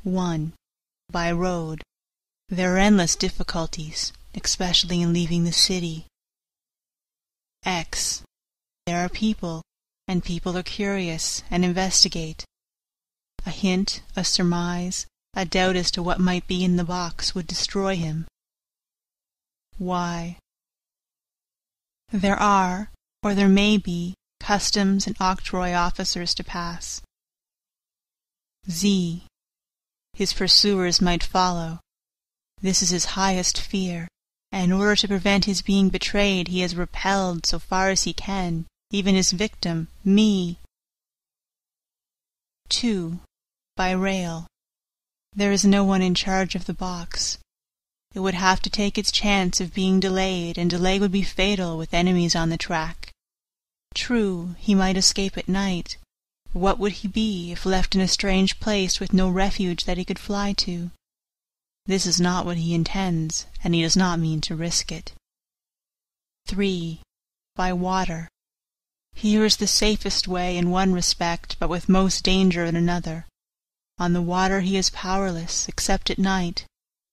1. By road. There are endless difficulties, especially in leaving the city. X. There are people, and people are curious and investigate. A hint, a surmise, a doubt as to what might be in the box would destroy him. Y. There are, or there may be, customs and octroi officers to pass. Z. His pursuers might follow. This is his highest fear, and in order to prevent his being betrayed he has repelled, so far as he can, even his victim, me. 2. By rail. There is no one in charge of the box. It would have to take its chance of being delayed, and delay would be fatal with enemies on the track. True, he might escape at night, but what would he be if left in a strange place with no refuge that he could fly to? This is not what he intends, and he does not mean to risk it. 3. By water. Here is the safest way in one respect, but with most danger in another. On the water he is powerless, except at night.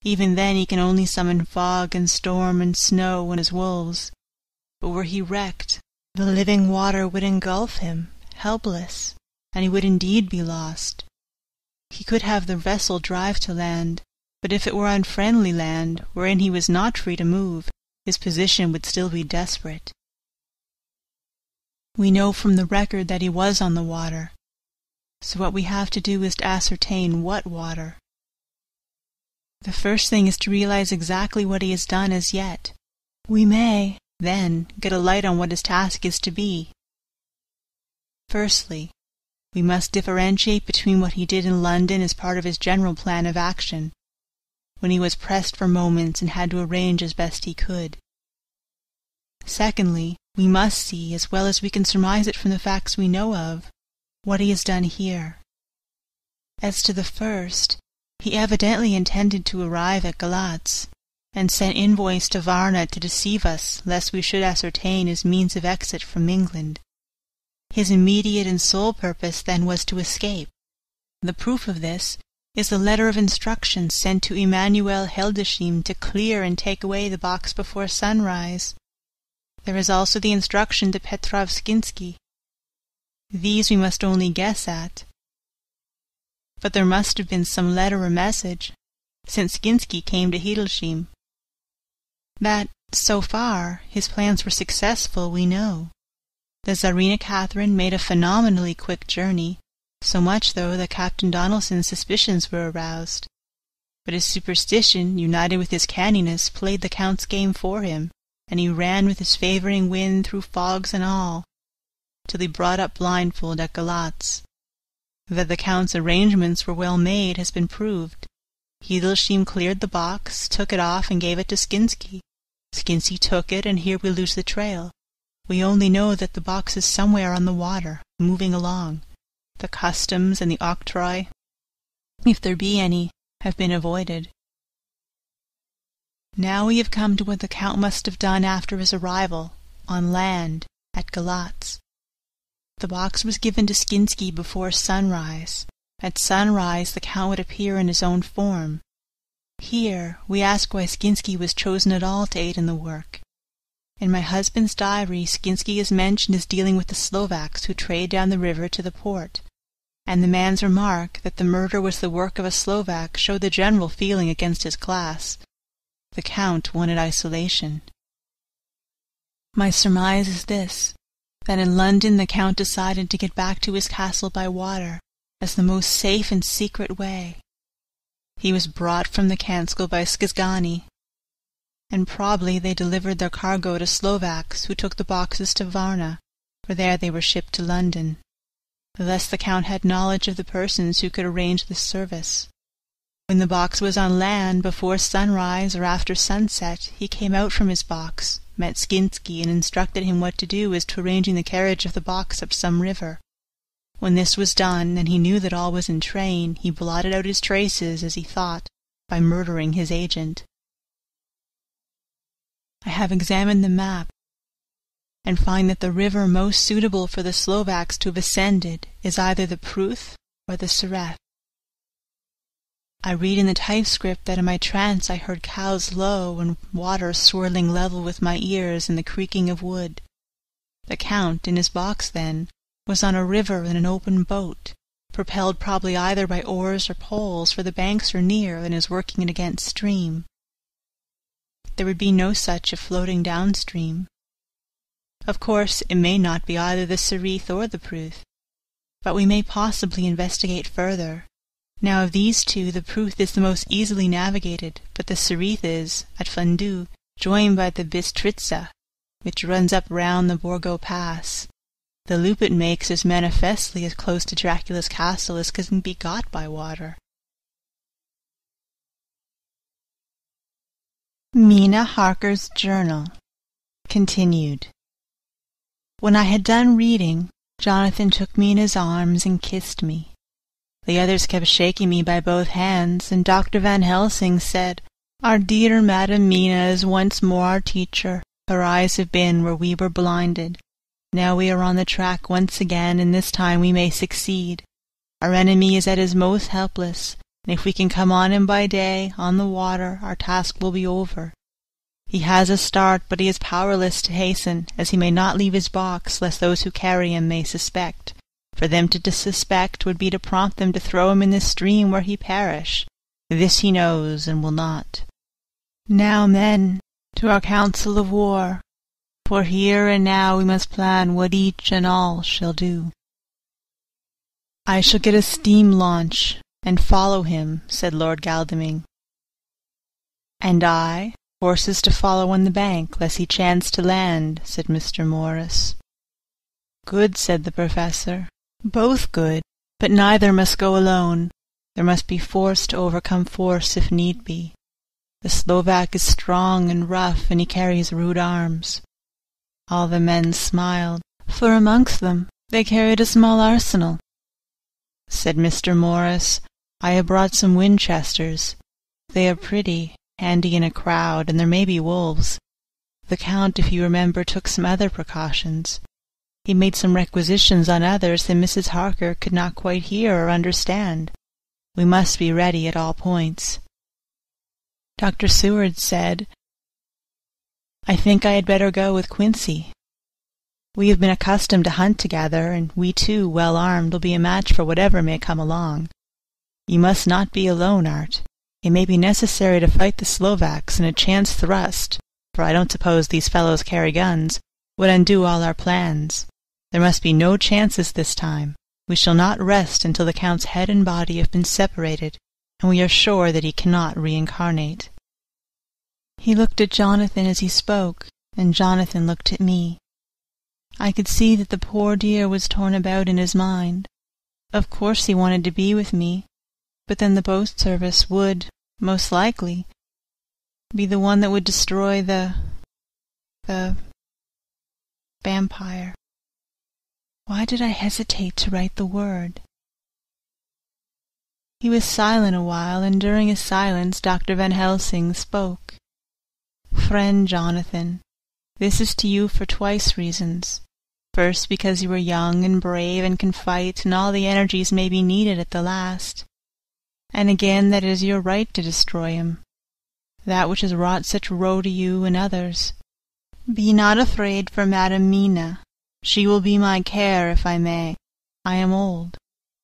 Even then he can only summon fog and storm and snow and his wolves. But were he wrecked, the living water would engulf him, helpless, and he would indeed be lost. He could have the vessel drive to land, but if it were unfriendly land, wherein he was not free to move, his position would still be desperate. We know from the record that he was on the water, so what we have to do is to ascertain what water. The first thing is to realize exactly what he has done as yet. We may, then, get a light on what his task is to be. Firstly, we must differentiate between what he did in London as part of his general plan of action, when he was pressed for moments and had to arrange as best he could. Secondly, we must see, as well as we can surmise it from the facts we know of, what he has done here. As to the first, he evidently intended to arrive at Galatz, and sent envoys to Varna to deceive us, lest we should ascertain his means of exit from England. His immediate and sole purpose then was to escape. The proof of this is the letter of instructions sent to Emanuel Heldeshim to clear and take away the box before sunrise. There is also the instruction to Petrov Skinsky. These we must only guess at. But there must have been some letter or message, since Skinsky came to Hildesheim. That, so far, his plans were successful, we know. The Tsarina Catherine made a phenomenally quick journey, so much though that Captain Donelson's suspicions were aroused. But his superstition, united with his canniness, played the Count's game for him, and he ran with his favouring wind through fogs and all, till he brought up blindfold at Galatz. That the Count's arrangements were well made has been proved. Hildesheim cleared the box, took it off, and gave it to Skinsky. Skinsky took it, and here we lose the trail. We only know that the box is somewhere on the water, moving along. The customs and the octroi, if there be any, have been avoided. Now we have come to what the Count must have done after his arrival, on land, at Galatz. The box was given to Skinsky before sunrise. At sunrise the Count would appear in his own form. Here we ask why Skinsky was chosen at all to aid in the work. In my husband's diary Skinsky is mentioned as dealing with the Slovaks who trade down the river to the port, and the man's remark that the murder was the work of a Slovak showed the general feeling against his class. The Count wanted isolation. My surmise is this, that in London the Count decided to get back to his castle by water, as the most safe and secret way. He was brought from the Kanskil by Skizgani, and probably they delivered their cargo to Slovaks, who took the boxes to Varna, for there they were shipped to London. Thus the Count had knowledge of the persons who could arrange this service. When the box was on land, before sunrise or after sunset, he came out from his box, met Skinsky, and instructed him what to do as to arranging the carriage of the box up some river. When this was done, and he knew that all was in train, he blotted out his traces, as he thought, by murdering his agent. I have examined the map, and find that the river most suitable for the Slovaks to have ascended is either the Pruth or the Sereth. I read in the typescript that in my trance I heard cows low and water swirling level with my ears and the creaking of wood. The Count, in his box then, was on a river in an open boat, propelled probably either by oars or poles, for the banks are near and is working it against stream. There would be no such if floating downstream. Of course, it may not be either the Cerith or the Pruth, but we may possibly investigate further. Now of these two the Pruth is the most easily navigated, but the Cerith is, at Fundu, joined by the Bistritza, which runs up round the Borgo Pass. The loop it makes is manifestly as close to Dracula's castle as can be got by water. Mina Harker's Journal continued. When I had done reading, Jonathan took me in his arms and kissed me. The others kept shaking me by both hands, and Dr. Van Helsing said, "Our dear Madam Mina is once more our teacher. Her eyes have been where we were blinded. Now we are on the track once again, and this time we may succeed. Our enemy is at his most helpless, and if we can come on him by day, on the water, our task will be over. He has a start, but he is powerless to hasten, as he may not leave his box, lest those who carry him may suspect. For them to suspect would be to prompt them to throw him in the stream where he perish. This he knows, and will not. Now, men, to our council of war, for here and now we must plan what each and all shall do." "I shall get a steam launch, and follow him," said Lord Godalming. "And I, horses to follow on the bank, lest he chance to land," said Mr. Morris. "Good," said the Professor. "Both good, but neither must go alone. There must be force to overcome force if need be. The Slovak is strong and rough, and he carries rude arms." All the men smiled, for amongst them they carried a small arsenal. Said Mr. Morris, "I have brought some Winchesters. They are pretty, handy in a crowd, and there may be wolves. The Count, if you remember, took some other precautions. He made some requisitions on others that Mrs. Harker could not quite hear or understand. We must be ready at all points." Dr. Seward said, "I think I had better go with Quincy. We have been accustomed to hunt together, and we too, well armed, will be a match for whatever may come along. You must not be alone, Art. It may be necessary to fight the Slovaks, and a chance thrust, for I don't suppose these fellows carry guns, would undo all our plans. There must be no chances this time. We shall not rest until the Count's head and body have been separated, and we are sure that he cannot reincarnate." He looked at Jonathan as he spoke, and Jonathan looked at me. I could see that the poor dear was torn about in his mind. Of course he wanted to be with me, but then the boat service would, most likely, be the one that would destroy the vampire. Why did I hesitate to write the word? He was silent a while, and during his silence Dr. Van Helsing spoke. "Friend Jonathan, this is to you for twice reasons. First, because you are young and brave and can fight, and all the energies may be needed at the last. And again that it is your right to destroy him, that which has wrought such woe to you and others. Be not afraid for Madam Mina. She will be my care, if I may. I am old.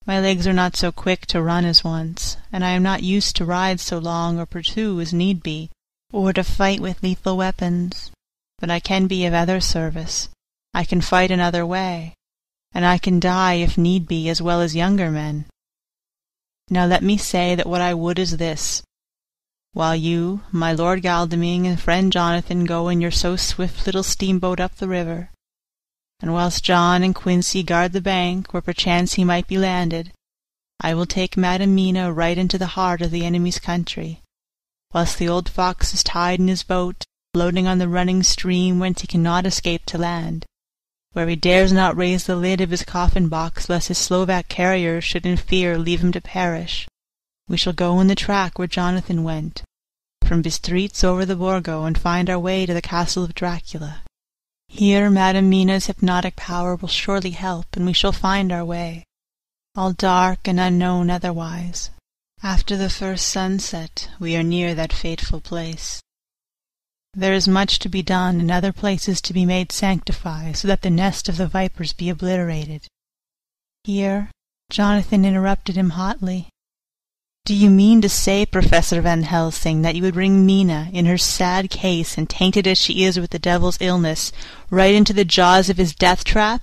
My legs are not so quick to run as once, and I am not used to ride so long or pursue as need be, or to fight with lethal weapons. But I can be of other service. I can fight another way, and I can die if need be as well as younger men. Now let me say that what I would is this. While you, my Lord Godalming, and friend Jonathan go in your so swift little steamboat up the river, and whilst John and Quincy guard the bank where perchance he might be landed, I will take Madam Mina right into the heart of the enemy's country, whilst the old fox is tied in his boat, floating on the running stream whence he cannot escape to land, where he dares not raise the lid of his coffin-box lest his Slovak carriers should in fear leave him to perish. We shall go in the track where Jonathan went, from Bistritz over the Borgo, and find our way to the castle of Dracula. Here Madam Mina's hypnotic power will surely help, and we shall find our way, all dark and unknown otherwise. After the first sunset, we are near that fateful place. There is much to be done, and other places to be made sanctify, so that the nest of the vipers be obliterated. Here Jonathan interrupted him hotly. Do you mean to say, Professor Van Helsing, that you would bring Mina, in her sad case, and tainted as she is with the devil's illness, right into the jaws of his death-trap?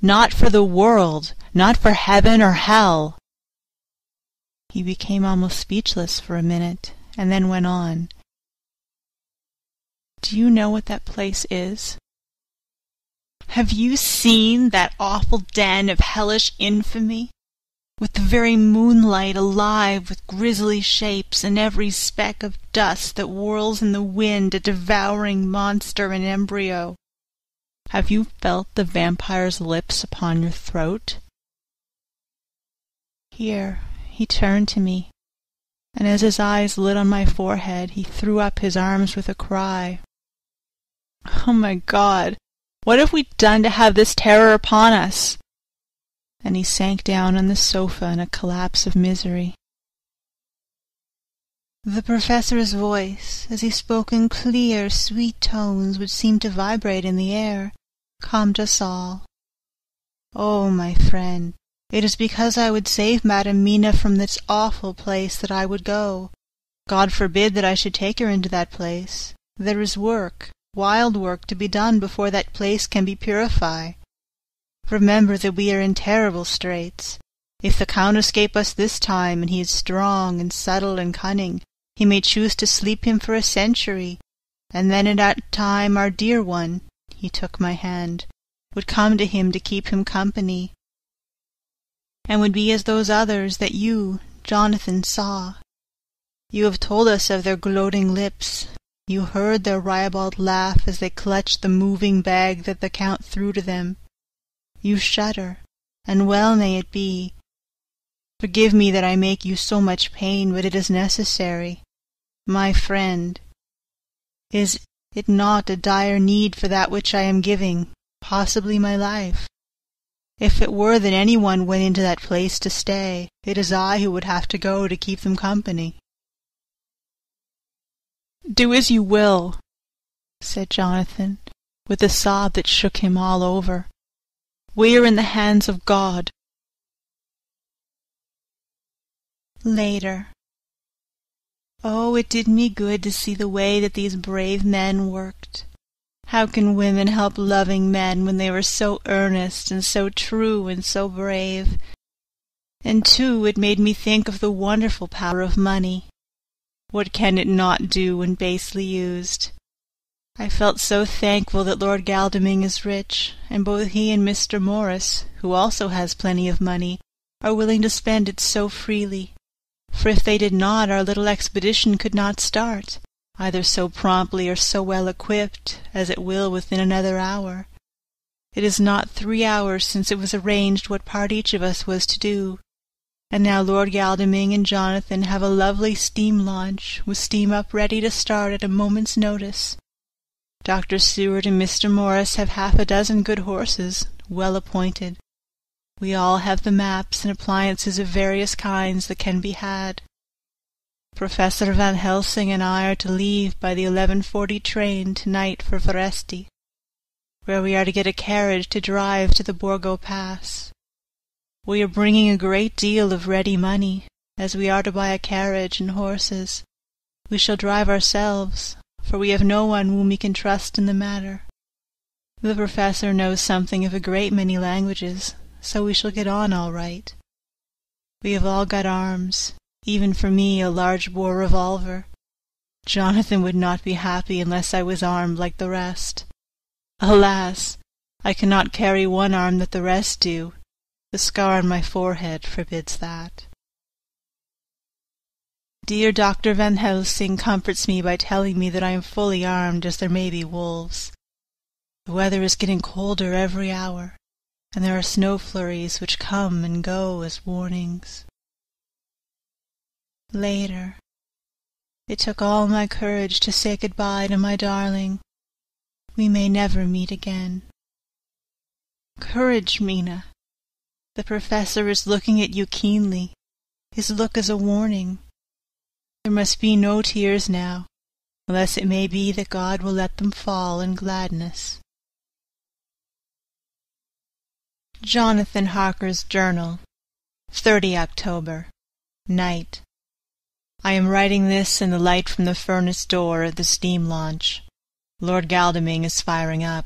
Not for the world, not for heaven or hell. He became almost speechless for a minute, and then went on. Do you know what that place is? Have you seen that awful den of hellish infamy, with the very moonlight alive with grisly shapes, and every speck of dust that whirls in the wind a devouring monster in embryo? Have you felt the vampire's lips upon your throat? Here he turned to me, and as his eyes lit on my forehead, he threw up his arms with a cry. Oh, my God! What have we done to have this terror upon us? And he sank down on the sofa in a collapse of misery. The professor's voice, as he spoke in clear, sweet tones which seemed to vibrate in the air, calmed us all. Oh, my friend, it is because I would save Madam Mina from this awful place that I would go. God forbid that I should take her into that place. There is work, wild work, to be done before that place can be purified. Remember that we are in terrible straits. If the Count escape us this time, and he is strong and subtle and cunning, he may choose to sleep him for a century, and then at that time our dear one, he took my hand, would come to him to keep him company, and would be as those others that you, Jonathan, saw. You have told us of their gloating lips. You heard their ribald laugh as they clutched the moving bag that the Count threw to them. You shudder, and well may it be. Forgive me that I make you so much pain, but it is necessary. My friend, is it not a dire need for that which I am giving, possibly my life? If it were that any one went into that place to stay, it is I who would have to go to keep them company. Do as you will, said Jonathan, with a sob that shook him all over. We are in the hands of God. Later. Oh, it did me good to see the way that these brave men worked. How can women help loving men when they were so earnest and so true and so brave? And too, it made me think of the wonderful power of money. What can it not do when basely used? I felt so thankful that Lord Godalming is rich, and both he and Mr. Morris, who also has plenty of money, are willing to spend it so freely. For if they did not, our little expedition could not start, either so promptly or so well equipped, as it will within another hour. It is not 3 hours since it was arranged what part each of us was to do, and now Lord Godalming and Jonathan have a lovely steam launch, with steam up ready to start at a moment's notice. Dr. Seward and Mr. Morris have 6 good horses, well appointed. We all have the maps and appliances of various kinds that can be had. Professor Van Helsing and I are to leave by the 11:40 train tonight for Veresti, where we are to get a carriage to drive to the Borgo Pass. We are bringing a great deal of ready money, as we are to buy a carriage and horses. We shall drive ourselves, for we have no one whom we can trust in the matter. The professor knows something of a great many languages, so we shall get on all right. We have all got arms, even for me a large-bore revolver. Jonathan would not be happy unless I was armed like the rest. Alas! I cannot carry one arm that the rest do. The scar on my forehead forbids that. Dear Dr. Van Helsing comforts me by telling me that I am fully armed, as there may be wolves. The weather is getting colder every hour, and there are snow flurries which come and go as warnings. Later. It took all my courage to say good-bye to my darling. We may never meet again. Courage, Mina. The professor is looking at you keenly. His look is a warning. There must be no tears now, unless it may be that God will let them fall in gladness. Jonathan Harker's Journal, 30 October, Night. I am writing this in the light from the furnace door of the steam launch. Lord Godalming is firing up.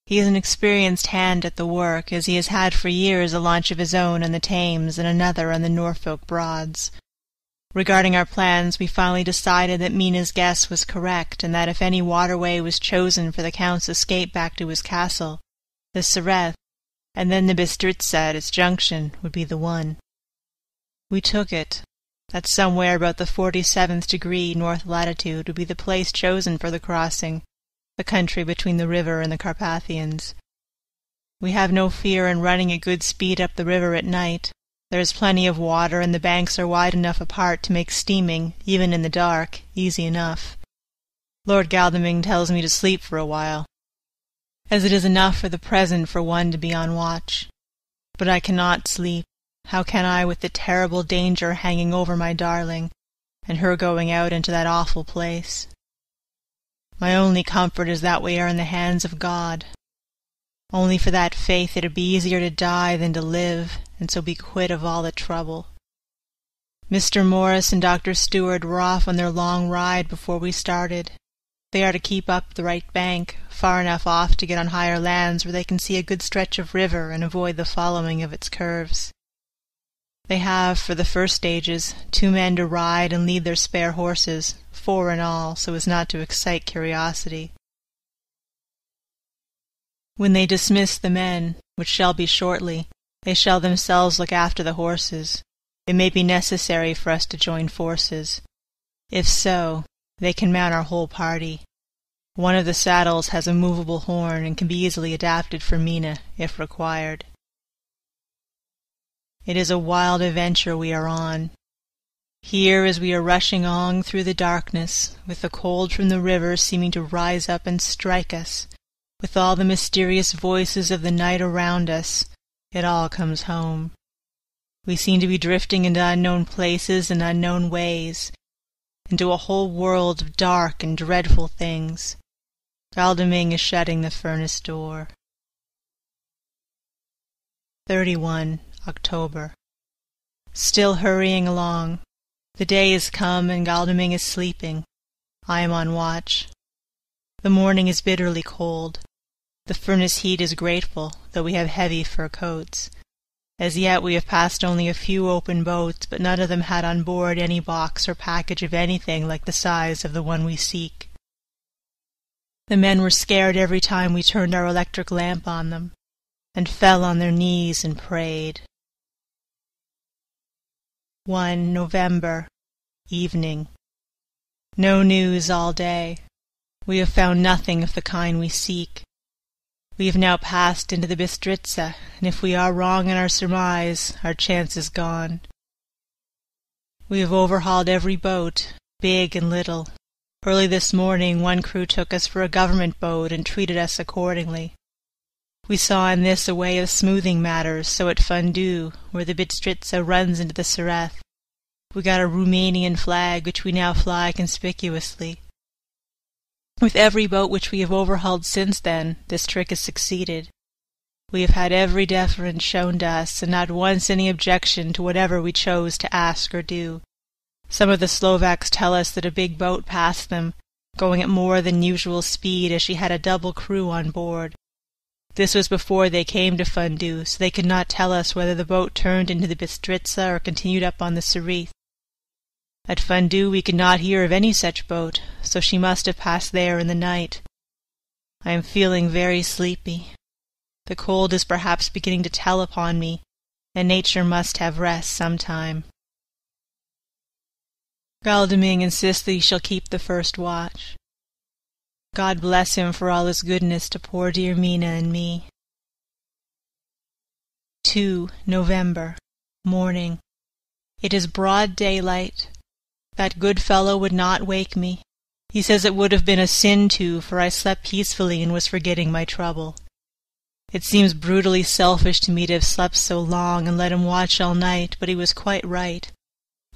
He is an experienced hand at the work, as he has had for years a launch of his own on the Thames and another on the Norfolk Broads. Regarding our plans, we finally decided that Mina's guess was correct, and that if any waterway was chosen for the Count's escape back to his castle, the Sareth, and then the Bistritza at its junction, would be the one. We took it, that somewhere about the 47th degree north latitude would be the place chosen for the crossing, the country between the river and the Carpathians. We have no fear in running at good speed up the river at night. There is plenty of water, and the banks are wide enough apart to make steaming, even in the dark, easy enough. Lord Godalming tells me to sleep for a while, as it is enough for the present for one to be on watch. But I cannot sleep. How can I, with the terrible danger hanging over my darling, and her going out into that awful place? My only comfort is that we are in the hands of God. Only for that faith it would be easier to die than to live, and so be quit of all the trouble. Mr. Morris and Dr. Stewart were off on their long ride before we started. They are to keep up the right bank, far enough off to get on higher lands where they can see a good stretch of river and avoid the following of its curves. They have, for the first stages, 2 men to ride and lead their spare horses, 4 in all, so as not to excite curiosity. When they dismiss the men, which shall be shortly, they shall themselves look after the horses. It may be necessary for us to join forces. If so, they can mount our whole party. One of the saddles has a movable horn and can be easily adapted for Mina, if required. It is a wild adventure we are on. Here, as we are rushing on through the darkness, with the cold from the river seeming to rise up and strike us, with all the mysterious voices of the night around us, it all comes home. We seem to be drifting into unknown places and unknown ways, into a whole world of dark and dreadful things. Godalming is shutting the furnace door. 31 October. Still hurrying along. The day is come, and Godalming is sleeping. I am on watch. The morning is bitterly cold. The furnace heat is grateful, though we have heavy fur coats. As yet we have passed only a few open boats, but none of them had on board any box or package of anything like the size of the one we seek. The men were scared every time we turned our electric lamp on them, and fell on their knees and prayed. 1 November, evening. No news all day. We have found nothing of the kind we seek. We have now passed into the Bistritza, and if we are wrong in our surmise, our chance is gone. We have overhauled every boat, big and little. Early this morning one crew took us for a government boat and treated us accordingly. We saw in this a way of smoothing matters, so at Fundu, where the Bistritza runs into the Sareth, we got a Roumanian flag which we now fly conspicuously. With every boat which we have overhauled since then, this trick has succeeded. We have had every deference shown to us, and not once any objection to whatever we chose to ask or do. Some of the Slovaks tell us that a big boat passed them, going at more than usual speed, as she had a double crew on board. This was before they came to Fundu, so they could not tell us whether the boat turned into the Bistritza or continued up on the Sareth. At Fundu we could not hear of any such boat, so she must have passed there in the night. I am feeling very sleepy. The cold is perhaps beginning to tell upon me, and nature must have rest some time. Godalming insists that he shall keep the first watch. God bless him for all his goodness to poor dear Mina and me. 2 November, morning. It is broad daylight. That good fellow would not wake me. He says it would have been a sin too, for I slept peacefully and was forgetting my trouble. It seems brutally selfish to me to have slept so long and let him watch all night, but he was quite right.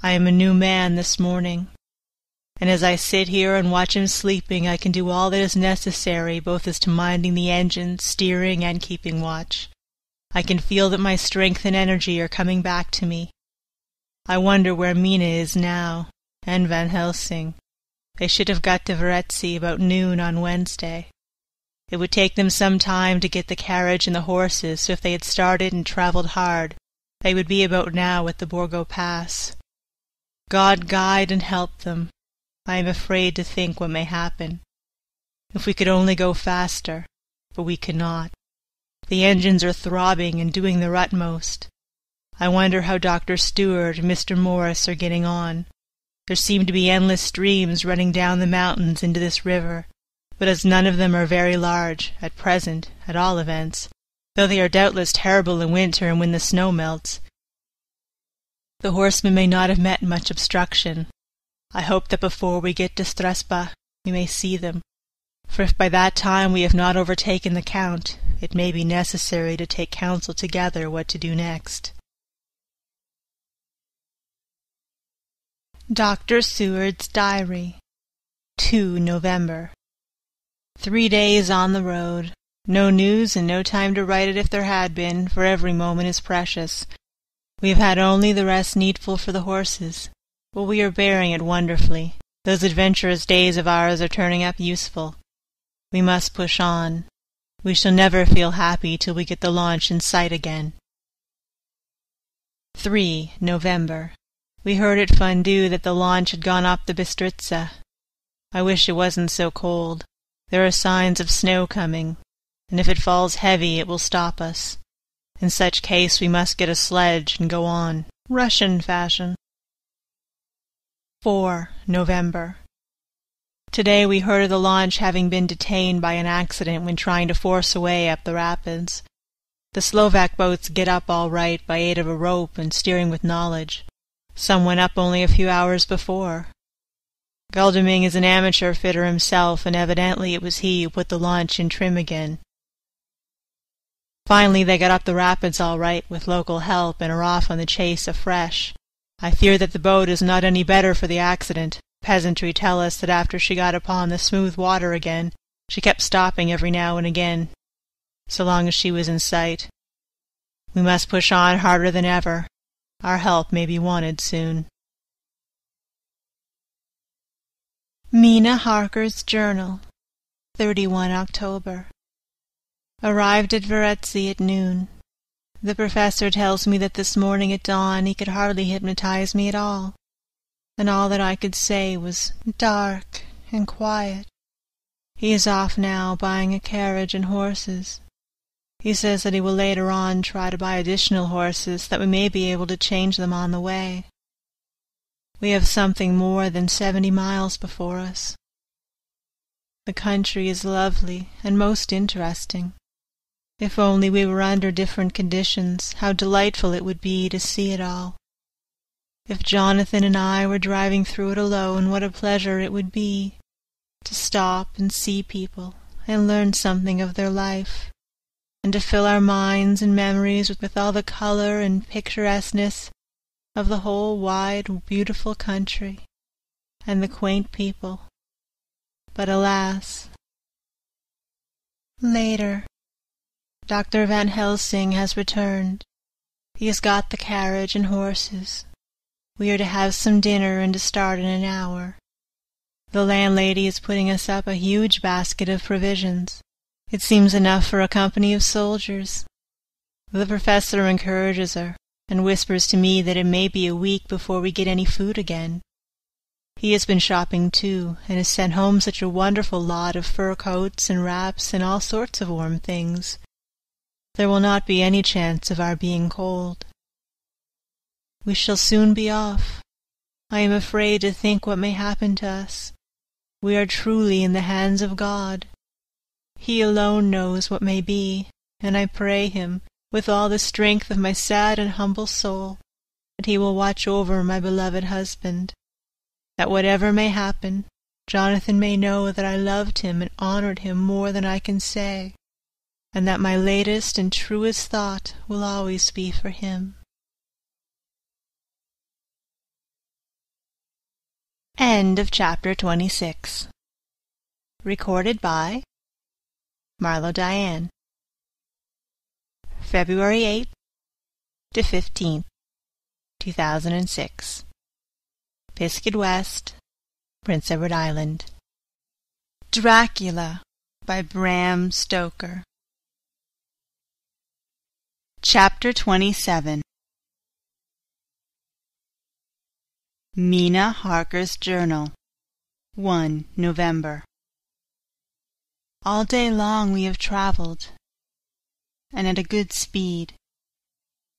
I am a new man this morning, and as I sit here and watch him sleeping, I can do all that is necessary, both as to minding the engine, steering, and keeping watch. I can feel that my strength and energy are coming back to me. I wonder where Mina is now, and Van Helsing. They should have got to Varetzi about noon on Wednesday. It would take them some time to get the carriage and the horses, so if they had started and travelled hard, they would be about now at the Borgo Pass. God guide and help them. I am afraid to think what may happen. If we could only go faster, but we cannot. The engines are throbbing and doing their utmost. I wonder how Dr. Stewart and Mr. Morris are getting on. There seem to be endless streams running down the mountains into this river, but as none of them are very large, at present, at all events, though they are doubtless terrible in winter and when the snow melts, the horsemen may not have met much obstruction. I hope that before we get to Strasba we may see them, for if by that time we have not overtaken the Count, it may be necessary to take counsel together what to do next. Dr. Seward's Diary, 2 November. 3 days on the road. No news and no time to write it if there had been, for every moment is precious. We have had only the rest needful for the horses, but we are bearing it wonderfully. Those adventurous days of ours are turning up useful. We must push on. We shall never feel happy till we get the launch in sight again. 3 November. We heard at Fondue that the launch had gone up the Bistritza. I wish it wasn't so cold. There are signs of snow coming, and if it falls heavy it will stop us. In such case we must get a sledge and go on, Russian fashion. 4 November. Today we heard of the launch having been detained by an accident when trying to force a way up the rapids. The Slovak boats get up all right by aid of a rope and steering with knowledge. Some went up only a few hours before. Guldeming is an amateur fitter himself, and evidently it was he who put the launch in trim again. Finally they got up the rapids all right with local help and are off on the chase afresh. I fear that the boat is not any better for the accident. Peasantry tell us that after she got upon the smooth water again, she kept stopping every now and again, so long as she was in sight. We must push on harder than ever. Our help may be wanted soon. Mina Harker's Journal, 31 October. Arrived at Varetzi at noon. The professor tells me that this morning at dawn he could hardly hypnotize me at all, and all that I could say was dark and quiet. He is off now buying a carriage and horses. He says that he will later on try to buy additional horses, that we may be able to change them on the way. We have something more than 70 miles before us. The country is lovely and most interesting. If only we were under different conditions, how delightful it would be to see it all. If Jonathan and I were driving through it alone, what a pleasure it would be to stop and see people and learn something of their life, and to fill our minds and memories with all the color and picturesqueness of the whole wide, beautiful country, and the quaint people. But alas! Later. Dr. Van Helsing has returned. He has got the carriage and horses. We are to have some dinner and to start in an hour. The landlady is putting us up a huge basket of provisions. It seems enough for a company of soldiers. The professor encourages her, and whispers to me that it may be a week before we get any food again. He has been shopping too, and has sent home such a wonderful lot of fur coats and wraps and all sorts of warm things. There will not be any chance of our being cold. We shall soon be off. I am afraid to think what may happen to us. We are truly in the hands of God. He alone knows what may be, and I pray him, with all the strength of my sad and humble soul, that he will watch over my beloved husband, that whatever may happen, Jonathan may know that I loved him and honored him more than I can say, and that my latest and truest thought will always be for him. End of chapter 26. Recorded by Marlo Dianne. February 8th to 15th, 2006. Pisgah West, Prince Edward Island. Dracula by Bram Stoker. Chapter 27. Mina Harker's Journal. 1 November. All day long we have travelled, and at a good speed.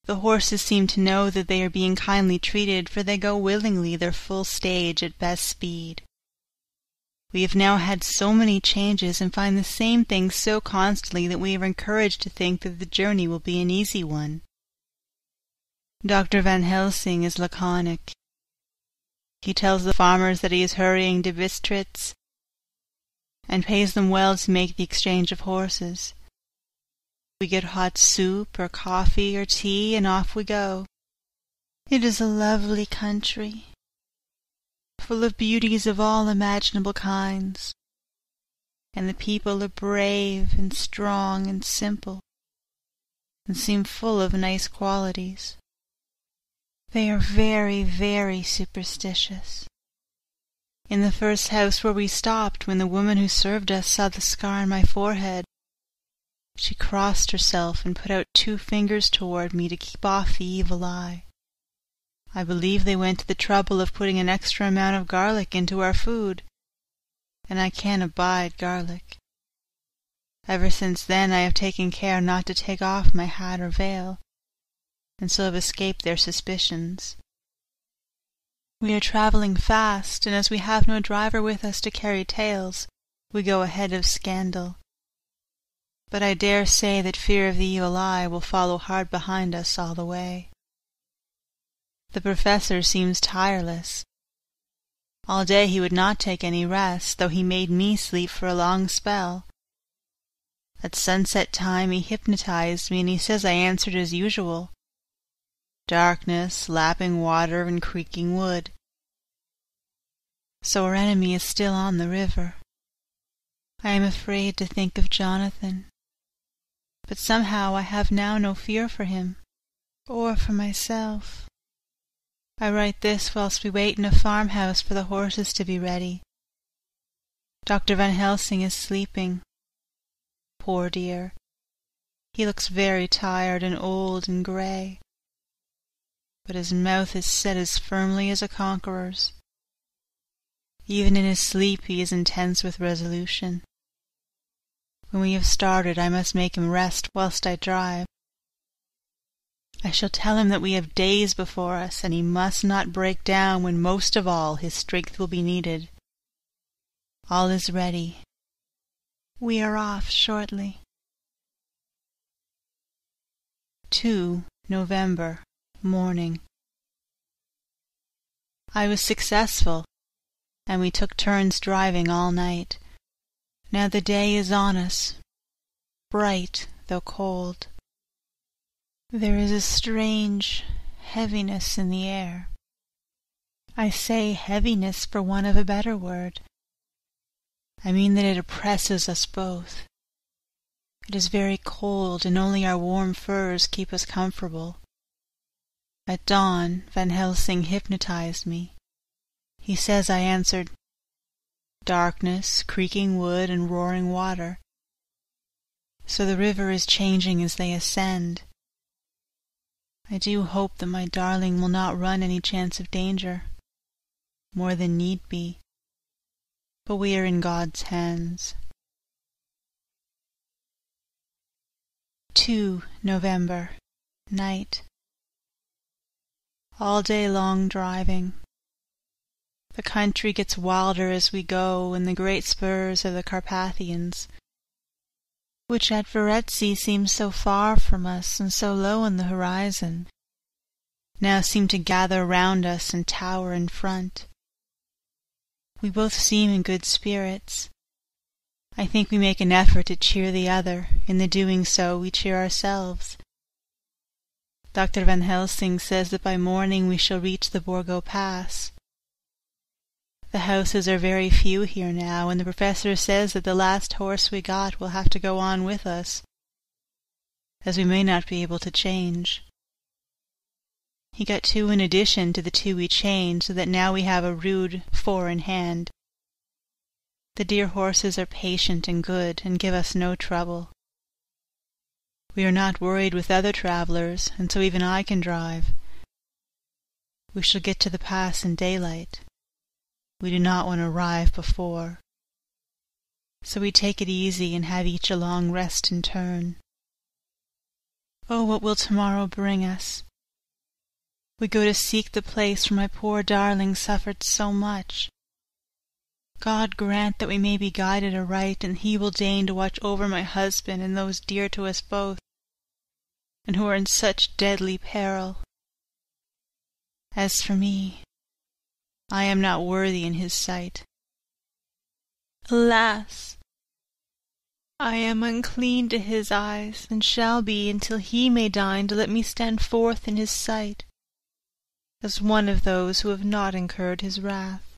The horses seem to know that they are being kindly treated, for they go willingly their full stage at best speed. We have now had so many changes and find the same things so constantly that we are encouraged to think that the journey will be an easy one. Dr. Van Helsing is laconic. He tells the farmers that he is hurrying to Bistritz, and pays them well to make the exchange of horses. We get hot soup or coffee or tea, and off we go. It is a lovely country, full of beauties of all imaginable kinds, and the people are brave and strong and simple, and seem full of nice qualities. They are very, very superstitious. In the first house where we stopped, when the woman who served us saw the scar on my forehead, she crossed herself and put out 2 fingers toward me to keep off the evil eye. I believe they went to the trouble of putting an extra amount of garlic into our food, and I can't abide garlic. Ever since then I have taken care not to take off my hat or veil, and so have escaped their suspicions. We are travelling fast, and as we have no driver with us to carry tales, we go ahead of scandal. But I dare say that fear of the evil eye will follow hard behind us all the way. The professor seems tireless. All day he would not take any rest, though he made me sleep for a long spell. At sunset time he hypnotized me, and he says I answered as usual. Darkness, lapping water, and creaking wood. So our enemy is still on the river. I am afraid to think of Jonathan, but somehow I have now no fear for him, or for myself. I write this whilst we wait in a farmhouse for the horses to be ready. Dr. Van Helsing is sleeping. Poor dear, he looks very tired and old and grey, but his mouth is set as firmly as a conqueror's. Even in his sleep he is intense with resolution. When we have started, I must make him rest whilst I drive. I shall tell him that we have days before us, and he must not break down when most of all his strength will be needed. All is ready. We are off shortly. 2 November. Morning. I was successful, and we took turns driving all night. Now the day is on us, bright though cold. There is a strange heaviness in the air. I say heaviness for want of a better word. I mean that it oppresses us both. It is very cold, and only our warm furs keep us comfortable. At dawn, Van Helsing hypnotized me. He says I answered, darkness, creaking wood, and roaring water. So the river is changing as they ascend. I do hope that my darling will not run any chance of danger, more than need be, but we are in God's hands. 2 November. Night. All day long driving. The country gets wilder as we go, and the great spurs of the Carpathians, which at Varetzi seemed so far from us and so low on the horizon, now seem to gather round us and tower in front. We both seem in good spirits. I think we make an effort to cheer the other. In the doing so, we cheer ourselves. Dr. Van Helsing says that by morning we shall reach the Borgo Pass. The houses are very few here now, and the professor says that the last horse we got will have to go on with us, as we may not be able to change. He got 2 in addition to the 2 we changed, so that now we have a rude 4 in hand. The dear horses are patient and good, and give us no trouble. We are not worried with other travelers, and so even I can drive. We shall get to the pass in daylight. We do not want to arrive before. So we take it easy and have each a long rest in turn. Oh, what will tomorrow bring us? We go to seek the place where my poor darling suffered so much. God grant that we may be guided aright, and He will deign to watch over my husband and those dear to us both, and who are in such deadly peril. As for me, I am not worthy in His sight. Alas! I am unclean to His eyes, and shall be until He may deign to let me stand forth in His sight, as one of those who have not incurred His wrath.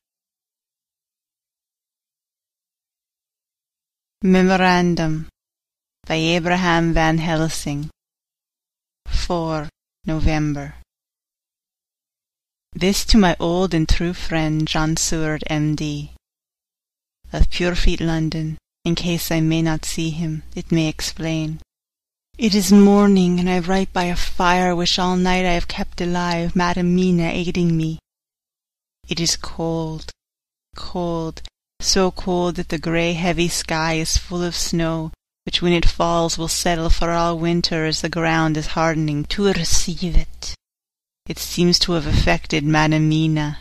Memorandum by Abraham Van Helsing. 4 November. This to my old and true friend John Seward, M.D., of Purefleet, London. In case I may not see him, it may explain. It is morning, and I write by a fire which all night I have kept alive, Madam Mina aiding me. It is cold, cold, so cold that the grey heavy sky is full of snow, which when it falls will settle for all winter as the ground is hardening to receive it. It seems to have affected Madam Mina.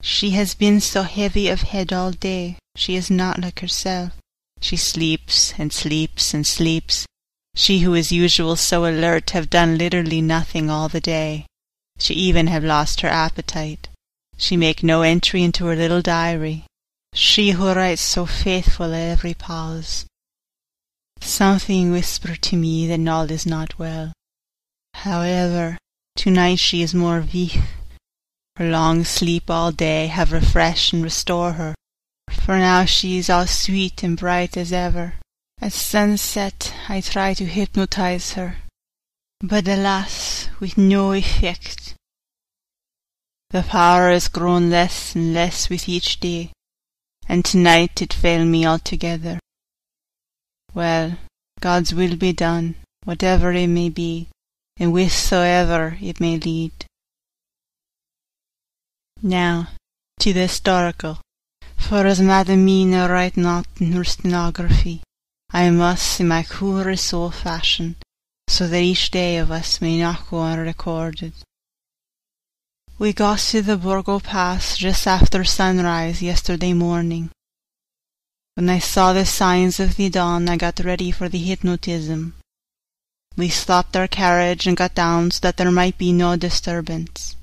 She has been so heavy of head all day. She is not like herself. She sleeps and sleeps and sleeps. She who is usual so alert have done literally nothing all the day. She even have lost her appetite. She make no entry into her little diary. She who writes so faithful at every pause. Something whisper to me that all is not well. However, tonight she is more vif. Her long sleep all day have refreshed and restore her, for now she is all sweet and bright as ever. At sunset I try to hypnotize her, but alas, with no effect. The power has grown less and less with each day, and tonight it failed me altogether. Well, God's will be done, whatever it may be, and whithersoever it may lead. Now, to the historical, for as Madam Mina write not in her stenography, I must in my cool Rousseau fashion, so that each day of us may not go unrecorded. We got to the Borgo Pass just after sunrise yesterday morning. When I saw the signs of the dawn, I got ready for the hypnotism. We stopped our carriage and got down so that there might be no disturbance.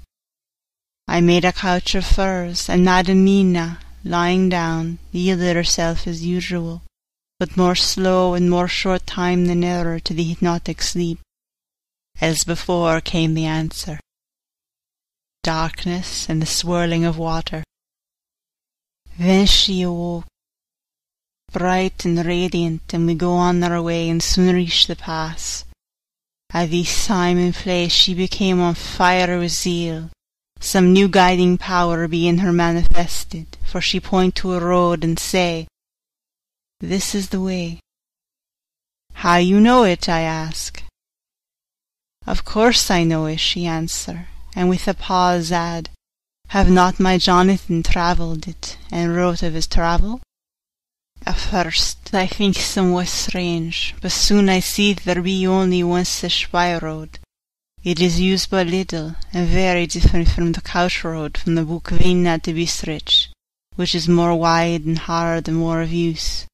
I made a couch of furs, and Madam Mina, lying down, yielded herself as usual, but more slow and more short time than ever to the hypnotic sleep. As before came the answer. Darkness and the swirling of water. Then she awoke, bright and radiant, and we go on our way and soon reach the pass. At this time and place she became on fire with zeal, some new guiding power being her manifested, for she point to a road and say, "This is the way." "How you know it?" I ask. "Of course I know it," she answer, and with a pause add, "Have not my Jonathan travelled it, and wrote of his travel?" At first I think somewhat strange, but soon I see there be only one such by-road. It is used but little, and very different from the couch road from the Bukovina to Bistritz, which is more wide and hard and more of use.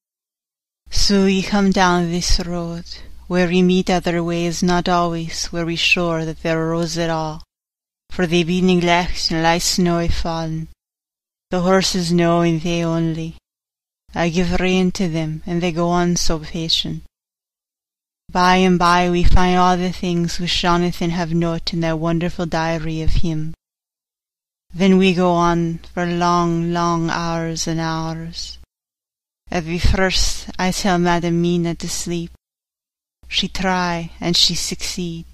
So we come down this road, where we meet other ways not always where we sure that there are roads at all, for they be neglect and light snowy fallen. The horses know and they only. I give rein to them, and they go on so patient. By and by we find all the things which Jonathan have noted in that wonderful diary of him. Then we go on for long, long hours and hours. At the first I tell Madam Mina to sleep. She try and she succeed.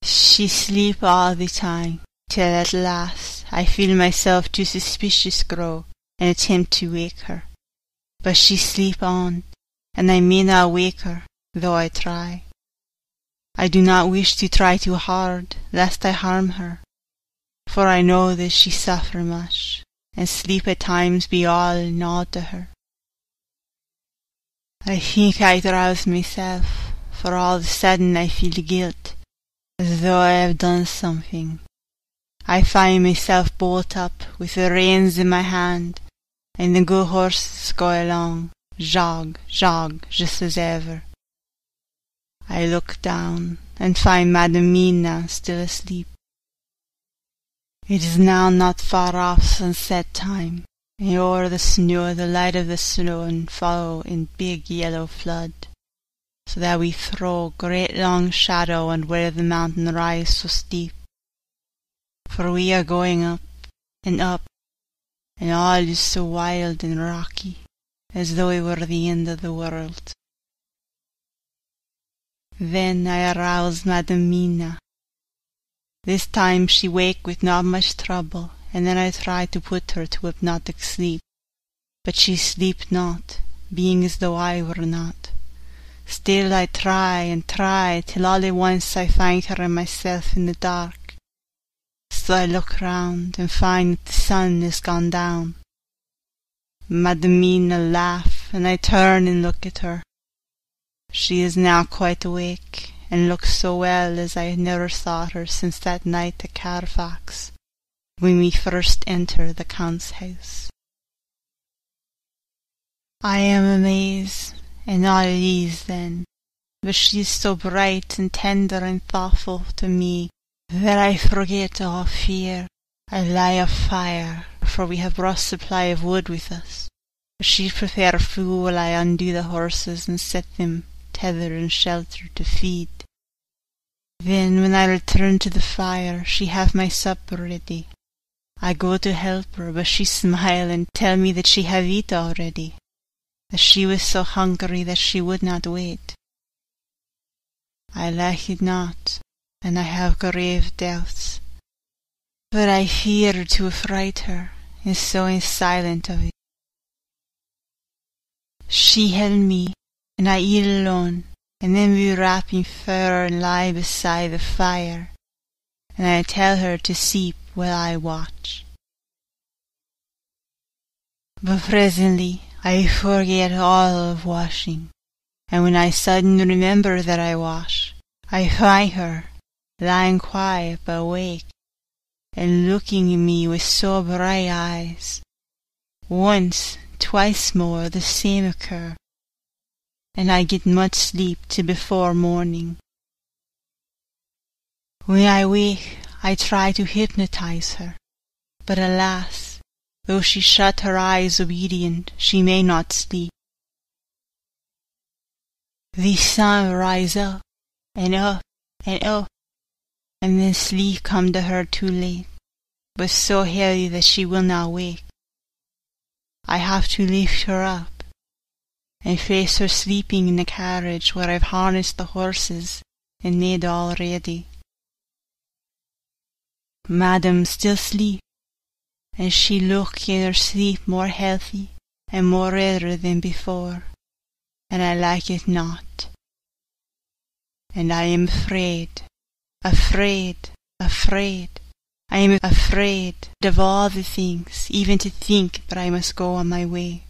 She sleep all the time, till at last I feel myself too suspicious grow and attempt to wake her. But she sleep on, and I may not wake her, though I try. I do not wish to try too hard, lest I harm her, for I know that she suffer much, and sleep at times be all in all to her. I think I drowse myself, for all of a sudden I feel guilt, as though I have done something. I find myself bolt up with the reins in my hand, and the good horses go along, jog, jog, just as ever. I look down and find Madam Mina still asleep. It is now not far off sunset time, and o'er the snow the light of the snow follow in big yellow flood, so that we throw great long shadow on where the mountain rise so steep. For we are going up, and all is so wild and rocky, as though it were the end of the world. Then I arouse Madam Mina. This time she wake with not much trouble, and then I try to put her to hypnotic sleep. But she sleep not, being as though I were not. Still I try and try, till all at once I find her and myself in the dark. So I look round and find that the sun is gone down. Madam Mina laugh, and I turn and look at her. She is now quite awake, and looks so well as I had never thought her since that night at Carfax, when we first entered the Count's house. I am amazed, and not at ease then, but she is so bright and tender and thoughtful to me that I forget all fear. I lie of fire, for we have brought supply of wood with us. But she prepare food while I undo the horses and set them tethered and sheltered to feed. Then when I return to the fire, she have my supper ready. I go to help her, but she smile and tell me that she have eat already, that she was so hungry that she would not wait. I like it not, and I have grave doubts, but I fear to affright her, and so am silent of it. She held me, and I eat alone, and then we wrap in fur and lie beside the fire, and I tell her to sleep while I watch. But presently I forget all of washing, and when I suddenly remember that I wash, I find her lying quiet but awake, and looking at me with so bright eyes. Once, twice more the same occur, and I get much sleep till before morning. When I wake, I try to hypnotize her, but alas, though she shut her eyes obedient, she may not sleep. The sun rise up, and up, and up, and then sleep come to her too late, but so heavy that she will not wake. I have to lift her up, and face her sleeping in the carriage where I've harnessed the horses and made all ready. Madam still sleep, and she look in her sleep more healthy and more redder than before, and I like it not. And I am afraid, afraid, afraid. I am afraid of all the things, even to think that I must go on my way.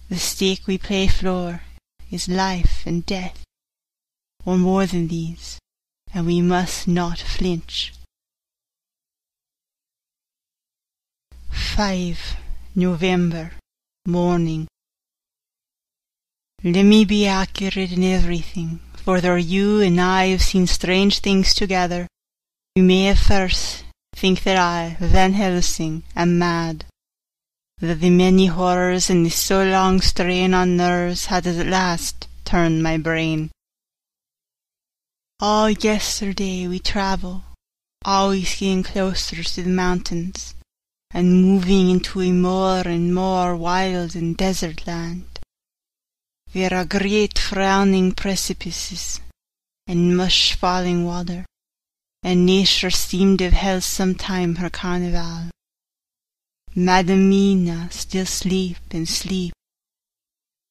The stake we play for is life and death, or more than these, and we must not flinch. 5 November, morning. Let me be accurate in everything, for though you and I have seen strange things together, you may at first think that I, Van Helsing, am mad, that the many horrors and the so long strain on nerves had at last turned my brain. All yesterday we travelled, always getting closer to the mountains, and moving into a more and more wild and desert land. There are great frowning precipices, and much falling water, and nature seemed to have held sometime her carnival. Madam Mina still sleep, and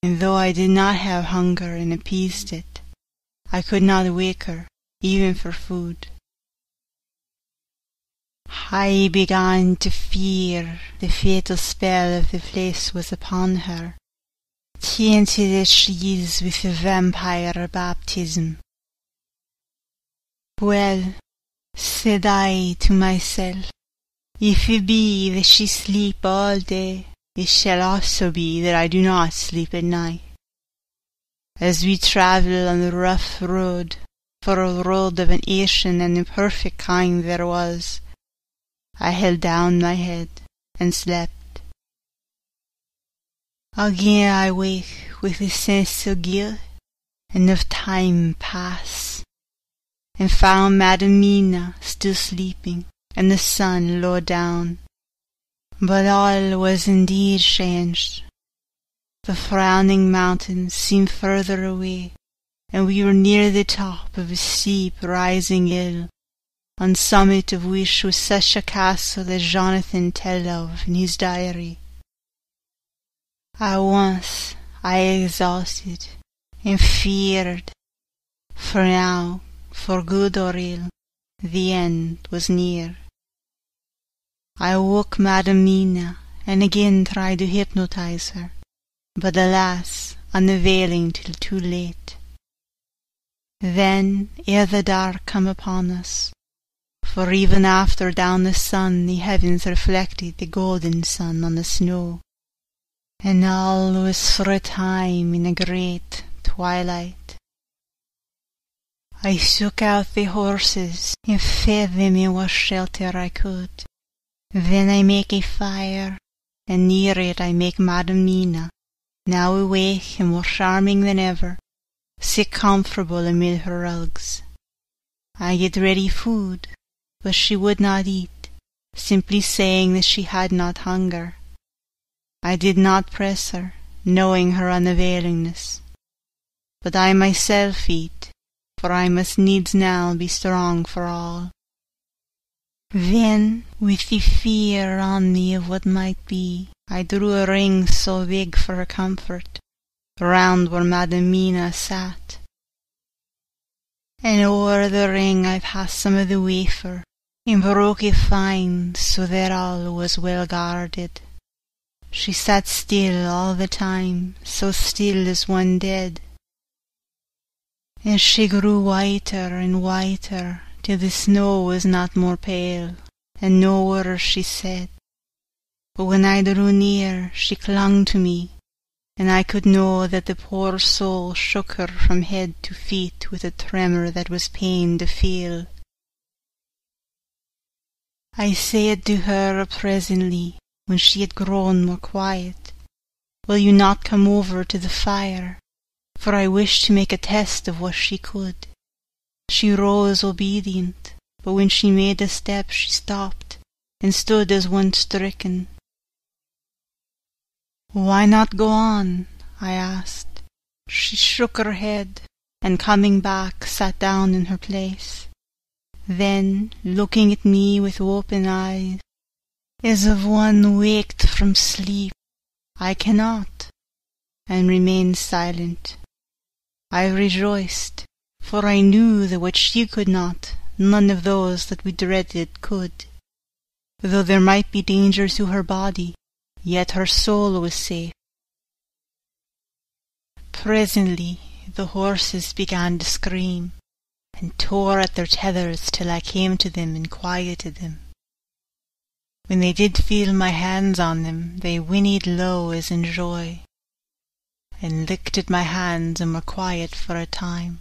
though I did not have hunger and appeased it, I could not wake her, even for food. I began to fear the fatal spell of the place was upon her, tainted as she is with the vampire baptism. Well, said I to myself, if it be that she sleep all day, it shall also be that I do not sleep at night. As we travel on the rough road, for a road of an ancient and imperfect kind there was, I held down my head and slept. Again I wake with a sense of guilt and of time pass, and found Madam Mina still sleeping, and the sun low down. But all was indeed changed. The frowning mountains seemed further away, and we were near the top of a steep rising hill, on summit of which was such a castle as Jonathan telled of in his diary. At once I exhausted and feared, for now, for good or ill, the end was near. I woke Madam Mina and again tried to hypnotize her, but alas, unavailing till too late. Then, ere the dark come upon us, for even after down the sun the heavens reflected the golden sun on the snow, and all was for a time in a great twilight. I shook out the horses and fed them in what shelter I could. Then I make a fire, and near it I make Madam Mina, now awake and more charming than ever, sit comfortable amid her rugs. I get ready food, but she would not eat, simply saying that she had not hunger. I did not press her, knowing her unavailingness. But I myself eat, for I must needs now be strong for all. Then, with the fear on me of what might be, I drew a ring so big for her comfort, round where Madam Mina sat. And o'er the ring I passed some of the wafer, and broke it fine, so that all was well guarded. She sat still all the time, so still as one dead. And she grew whiter and whiter, till the snow was not more pale, and no worse she said. But when I drew near, she clung to me, and I could know that the poor soul shook her from head to feet with a tremor that was pain to feel. I said to her presently, when she had grown more quiet, "Will you not come over to the fire?" For I wished to make a test of what she could. She rose obedient, but when she made a step she stopped, and stood as one stricken. "Why not go on?" I asked. She shook her head, and coming back sat down in her place. Then, looking at me with open eyes, as of one waked from sleep, "I cannot," and remained silent. I rejoiced, for I knew that what she could not, none of those that we dreaded could. Though there might be danger to her body, yet her soul was safe. Presently the horses began to scream, and tore at their tethers till I came to them and quieted them. When they did feel my hands on them, they whinnied low as in joy, and licked at my hands and were quiet for a time.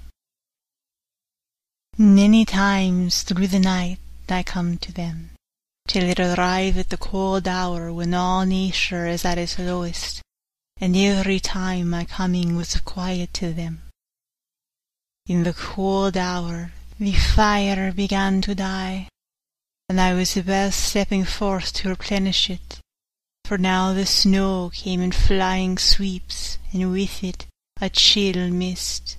Many times through the night I come to them, till it arrive at the cold hour when all nature is at its lowest, and every time my coming was of quiet to them. In the cold hour the fire began to die, and I was about stepping forth to replenish it, for now the snow came in flying sweeps, and with it a chill mist.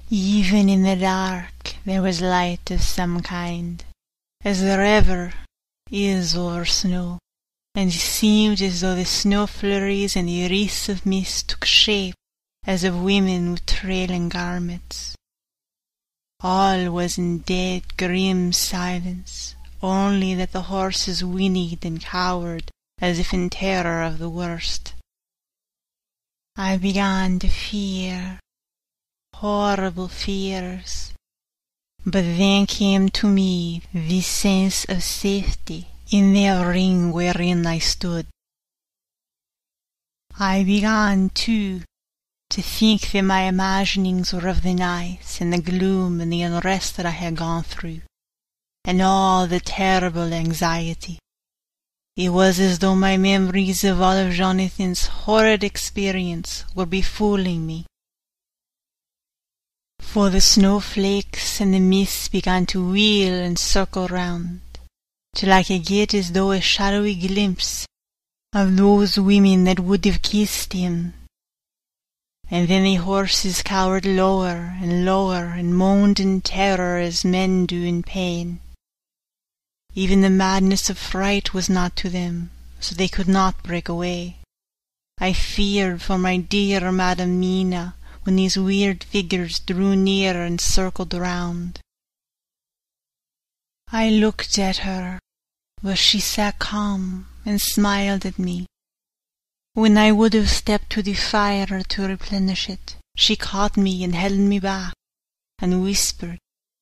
Even in the dark there was light of some kind, as there ever is over snow, and it seemed as though the snow flurries and the wreaths of mist took shape as of women with trailing garments. All was in dead, grim silence, only that the horses whinnied and cowered as if in terror of the worst. I began to fear, horrible fears, but then came to me the sense of safety in the ring wherein I stood. I began, too, to think that my imaginings were of the night and the gloom and the unrest that I had gone through, and all the terrible anxiety. It was as though my memories of all of Jonathan's horrid experience were befooling me. For the snowflakes and the mists began to wheel and circle round, till I could get as though a shadowy glimpse of those women that would have kissed him. And then the horses cowered lower and moaned in terror as men do in pain. Even the madness of fright was not to them, so they could not break away. I feared for my dear Madam Mina when these weird figures drew near and circled round. I looked at her, but she sat calm and smiled at me. When I would have stepped to the fire to replenish it, she caught me and held me back, and whispered,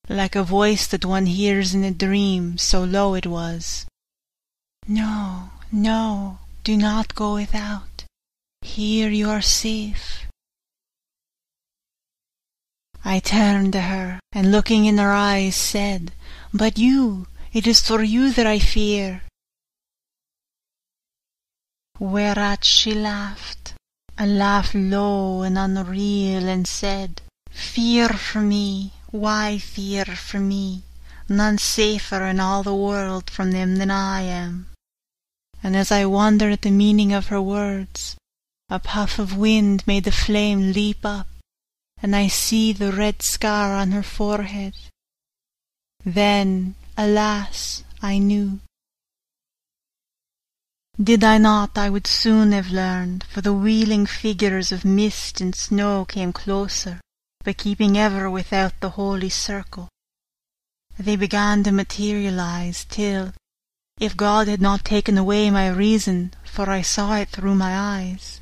like a voice that one hears in a dream, so low it was, "No, no, do not go without. Here you are safe." I turned to her, and looking in her eyes said, "But you, it is for you that I fear." Whereat she laughed, a laugh low and unreal, and said, "Fear for me? Why fear for me? None safer in all the world from them than I am." And as I wondered at the meaning of her words, a puff of wind made the flame leap up, and I see the red scar on her forehead. Then, alas, I knew. Did I not, I would soon have learned, for the wheeling figures of mist and snow came closer, but keeping ever without the holy circle. They began to materialize till, if God had not taken away my reason, for I saw it through my eyes,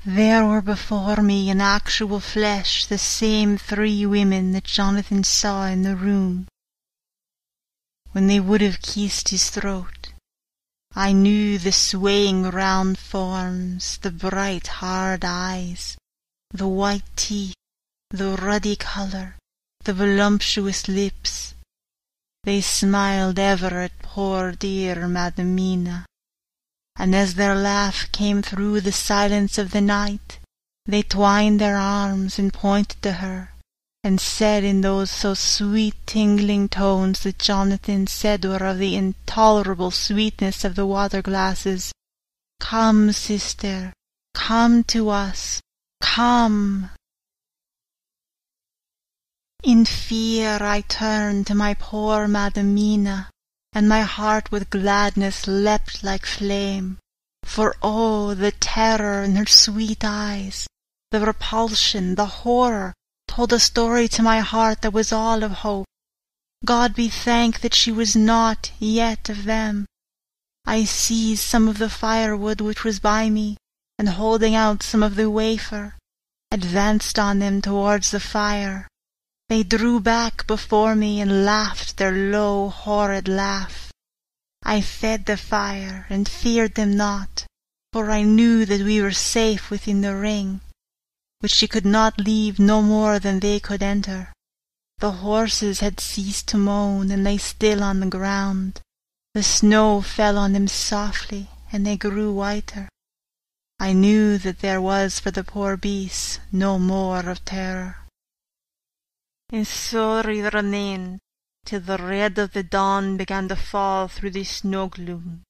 there were before me in actual flesh the same 3 women that Jonathan saw in the room. When they would have kissed his throat, I knew the swaying round forms, the bright hard eyes, the white teeth, the ruddy colour, the voluptuous lips. They smiled ever at poor dear Madam Mina, and as their laugh came through the silence of the night, they twined their arms and pointed to her, and said in those so sweet tingling tones that Jonathan said were of the intolerable sweetness of the water-glasses, "Come, sister, come to us, come." In fear I turned to my poor Madam Mina, and my heart with gladness leapt like flame, for oh, the terror in her sweet eyes, the repulsion, the horror, told a story to my heart that was all of hope. God be thanked that she was not yet of them. I seized some of the firewood which was by me, and holding out some of the wafer, advanced on them towards the fire. They drew back before me and laughed their low, horrid laugh. I fed the fire and feared them not, for I knew that we were safe within the ring, which she could not leave no more than they could enter. The horses had ceased to moan, and lay still on the ground. The snow fell on them softly, and they grew whiter. I knew that there was for the poor beasts no more of terror. And so we remained till the red of the dawn began to fall through the snow gloom.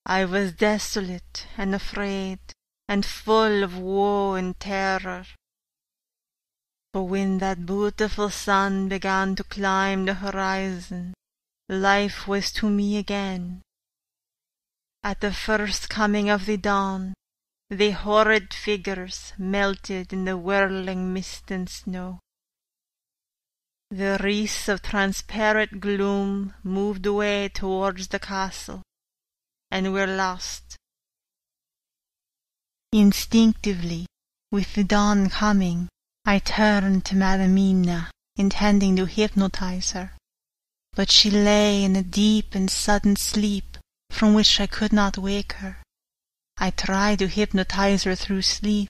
I was desolate and afraid, and full of woe and terror. But when that beautiful sun began to climb the horizon, life was to me again. At the first coming of the dawn, the horrid figures melted in the whirling mist and snow. The wreaths of transparent gloom moved away towards the castle, and were lost. Instinctively, with the dawn coming, I turned to Madamina, intending to hypnotize her. But she lay in a deep and sudden sleep from which I could not wake her. I tried to hypnotize her through sleep,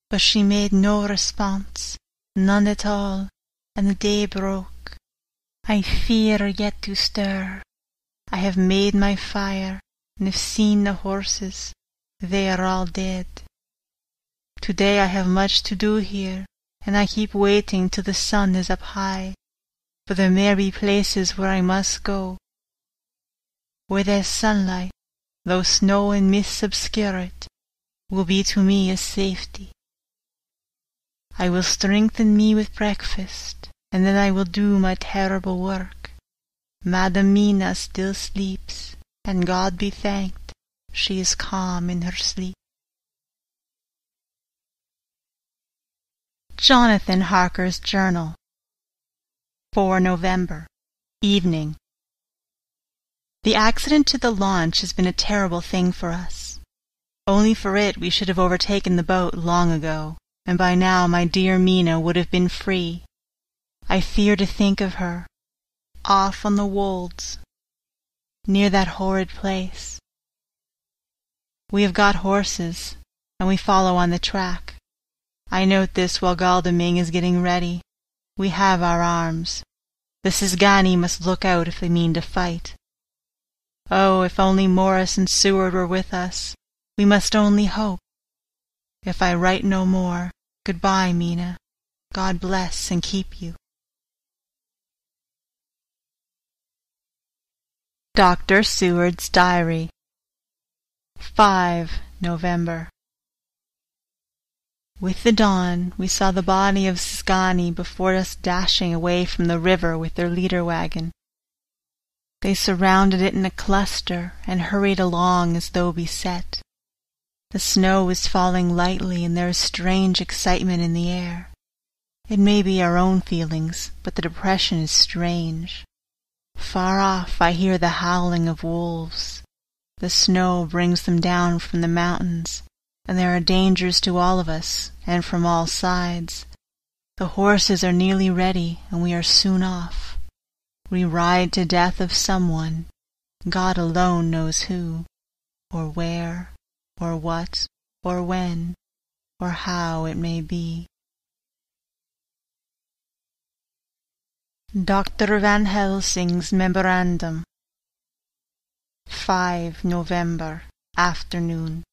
but she made no response, none at all, and the day broke. I fear yet to stir. I have made my fire, and have seen the horses. They are all dead. Today I have much to do here, and I keep waiting till the sun is up high, for there may be places where I must go, where there's sunlight, though snow and mists obscure it, will be to me a safety. I will strengthen me with breakfast, and then I will do my terrible work. Madam Mina still sleeps, and God be thanked, she is calm in her sleep. Jonathan Harker's Journal. 4 November. Evening. The accident to the launch has been a terrible thing for us. Only for it we should have overtaken the boat long ago, and by now my dear Mina would have been free. I fear to think of her, off on the wolds, near that horrid place. We have got horses, and we follow on the track. I note this while Galdeming is getting ready. We have our arms. The Sisgani must look out if they mean to fight. Oh, if only Morris and Seward were with us. We must only hope. If I write no more, goodbye, Mina. God bless and keep you. Dr. Seward's Diary. 5 November. With the dawn, we saw the body of Sisgani before us dashing away from the river with their leader wagon. They surrounded it in a cluster and hurried along as though beset. The snow is falling lightly, and there is strange excitement in the air. It may be our own feelings, but the depression is strange. Far off I hear the howling of wolves. The snow brings them down from the mountains, and there are dangers to all of us, and from all sides. The horses are nearly ready, and we are soon off. We ride to death of someone. God alone knows who, or where, or what, or when, or how it may be. Dr. Van Helsing's Memorandum. 5 November, afternoon.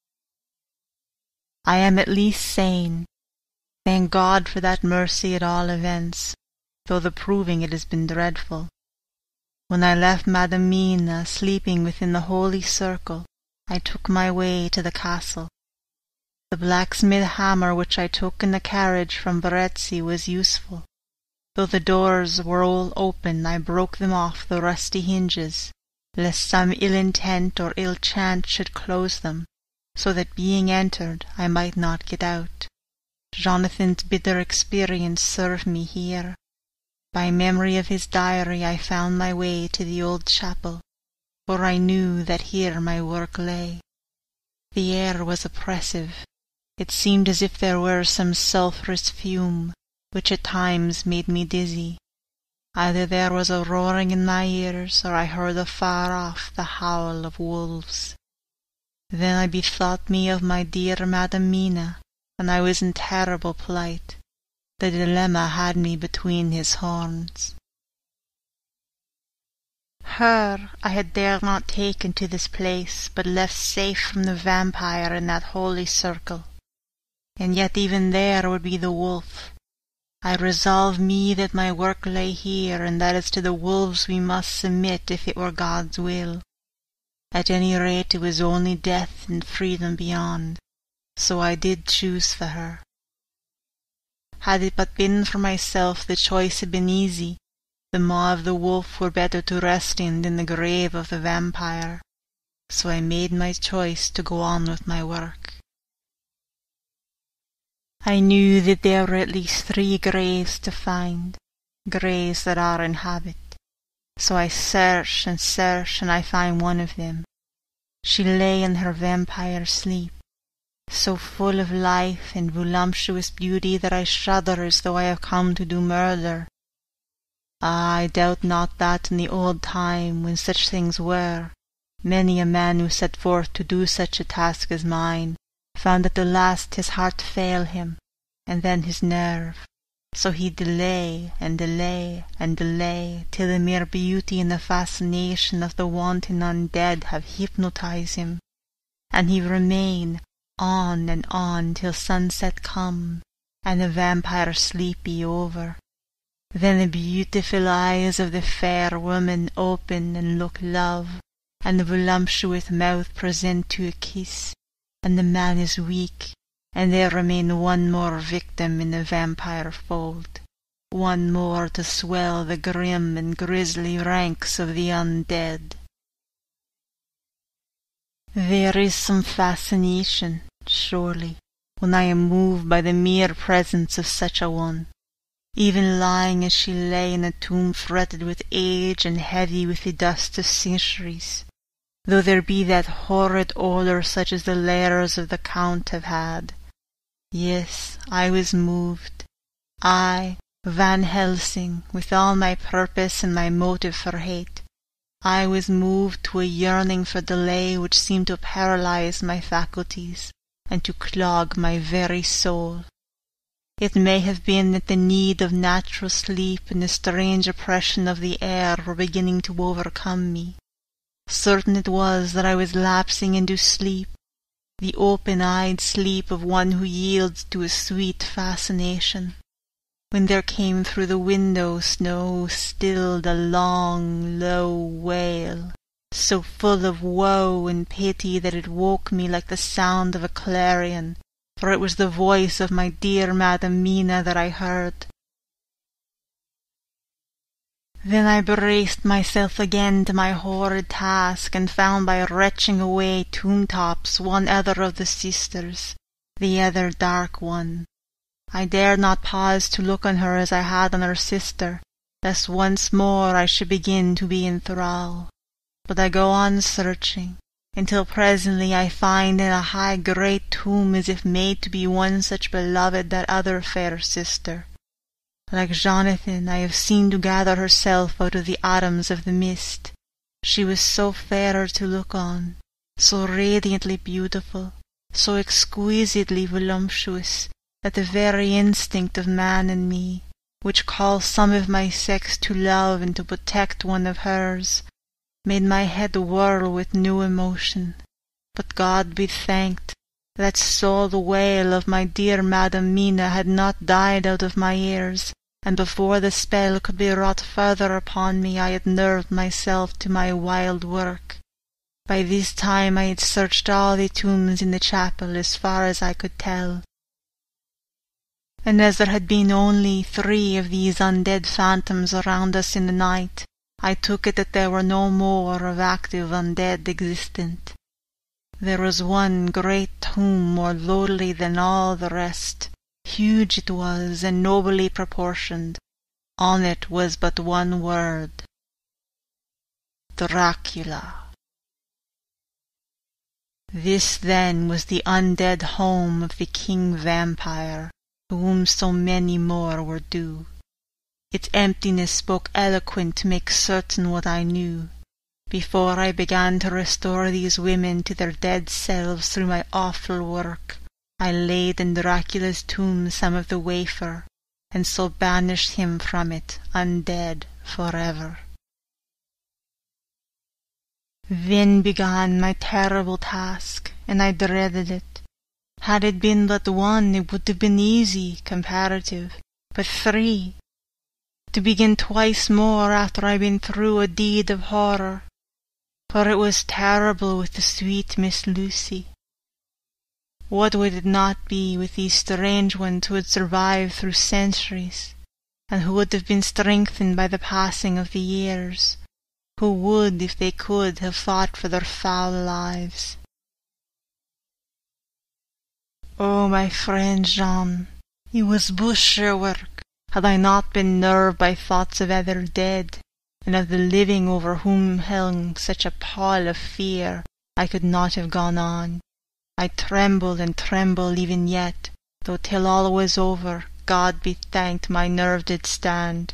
I am at least sane. Thank God for that mercy at all events, though the proving it has been dreadful. When I left Madam Mina sleeping within the holy circle, I took my way to the castle. The blacksmith hammer which I took in the carriage from Varetzi was useful. Though the doors were all open, I broke them off the rusty hinges, lest some ill intent or ill chance should close them, so that being entered I might not get out. Jonathan's bitter experience served me here. By memory of his diary I found my way to the old chapel, for I knew that here my work lay. The air was oppressive. It seemed as if there were some sulphurous fume, which at times made me dizzy. Either there was a roaring in my ears, or I heard afar off the howl of wolves. Then I bethought me of my dear Madam Mina, and I was in terrible plight. The dilemma had me between his horns. Her I had dared not taken to this place, but left safe from the vampire in that holy circle. And yet even there would be the wolf. I resolve me that my work lay here, and that it's to the wolves we must submit if it were God's will. At any rate it was only death and freedom beyond, so I did choose for her. Had it but been for myself, the choice had been easy. The maw of the wolf were better to rest in than the grave of the vampire, so I made my choice to go on with my work. I knew that there were at least 3 graves to find, graves that are in habit, so I searched, and I find one of them. She lay in her vampire sleep, so full of life and voluptuous beauty that I shudder as though I have come to do murder. Ah, I doubt not that in the old time, when such things were, many a man who set forth to do such a task as mine found at the last his heart fail him, and then his nerve, so he'd delay and delay and delay till the mere beauty and the fascination of the wanton undead have hypnotized him, and he remain on and on till sunset come and the vampire sleep be over. Then the beautiful eyes of the fair woman open and look love, and the voluptuous mouth present to a kiss, and the man is weak, and there remain one more victim in the vampire fold, one more to swell the grim and grisly ranks of the undead. There is some fascination, surely, when I am moved by the mere presence of such a one, even lying as she lay in a tomb fretted with age and heavy with the dust of centuries, though there be that horrid odour such as the lairs of the Count have had. Yes, I was moved, I, Van Helsing, with all my purpose and my motive for hate. I was moved to a yearning for delay which seemed to paralyze my faculties and to clog my very soul. It may have been that the need of natural sleep and the strange oppression of the air were beginning to overcome me. Certain it was that I was lapsing into sleep, the open-eyed sleep of one who yields to a sweet fascination, when there came through the window snow-stilled a long, low wail, so full of woe and pity that it woke me like the sound of a clarion, for it was the voice of my dear Madam Mina that I heard. Then I braced myself again to my horrid task, and found by retching away tomb-tops one other of the sisters, the other dark one. I dared not pause to look on her as I had on her sister, lest once more I should begin to be in thrall. But I go on searching, until presently I find in a high great tomb as if made to be one such beloved that other fair sister. Like Jonathan, I have seen to gather herself out of the atoms of the mist. She was so fairer to look on, so radiantly beautiful, so exquisitely voluptuous, that the very instinct of man in me, which calls some of my sex to love and to protect one of hers, made my head whirl with new emotion. But God be thanked, that soul wail of my dear Madam Mina had not died out of my ears, and before the spell could be wrought further upon me I had nerved myself to my wild work. By this time I had searched all the tombs in the chapel as far as I could tell, and as there had been only 3 of these undead phantoms around us in the night, I took it that there were no more of active undead existent. There was one great tomb more lordly than all the rest. Huge it was, and nobly proportioned. On it was but one word: Dracula. This, then, was the undead home of the king vampire, to whom so many more were due. Its emptiness spoke eloquent to make certain what I knew. Before I began to restore these women to their dead selves through my awful work, I laid in Dracula's tomb some of the wafer, and so banished him from it, undead forever. Then began my terrible task, and I dreaded it. Had it been but one, it would have been easy, comparative, but 3, to begin twice more after I'd been through a deed of horror, for it was terrible with the sweet Miss Lucy. What would it not be with these strange ones who had survived through centuries, and who would have been strengthened by the passing of the years, who would, if they could, have fought for their foul lives. Oh, my friend Jean, it was butcher work, had I not been nerved by thoughts of other dead, and of the living over whom hung such a pall of fear. I could not have gone on. I trembled and trembled even yet, though till all was over, God be thanked, my nerve did stand.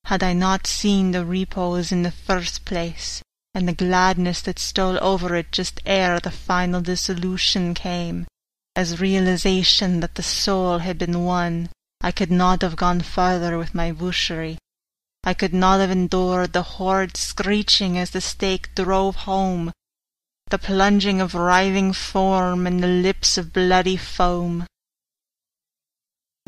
Had I not seen the repose in the first place, and the gladness that stole over it just ere the final dissolution came, as realization that the soul had been won, I could not have gone further with my butchery. I could not have endured the horrid screeching as the stake drove home, the plunging of writhing form and the lips of bloody foam.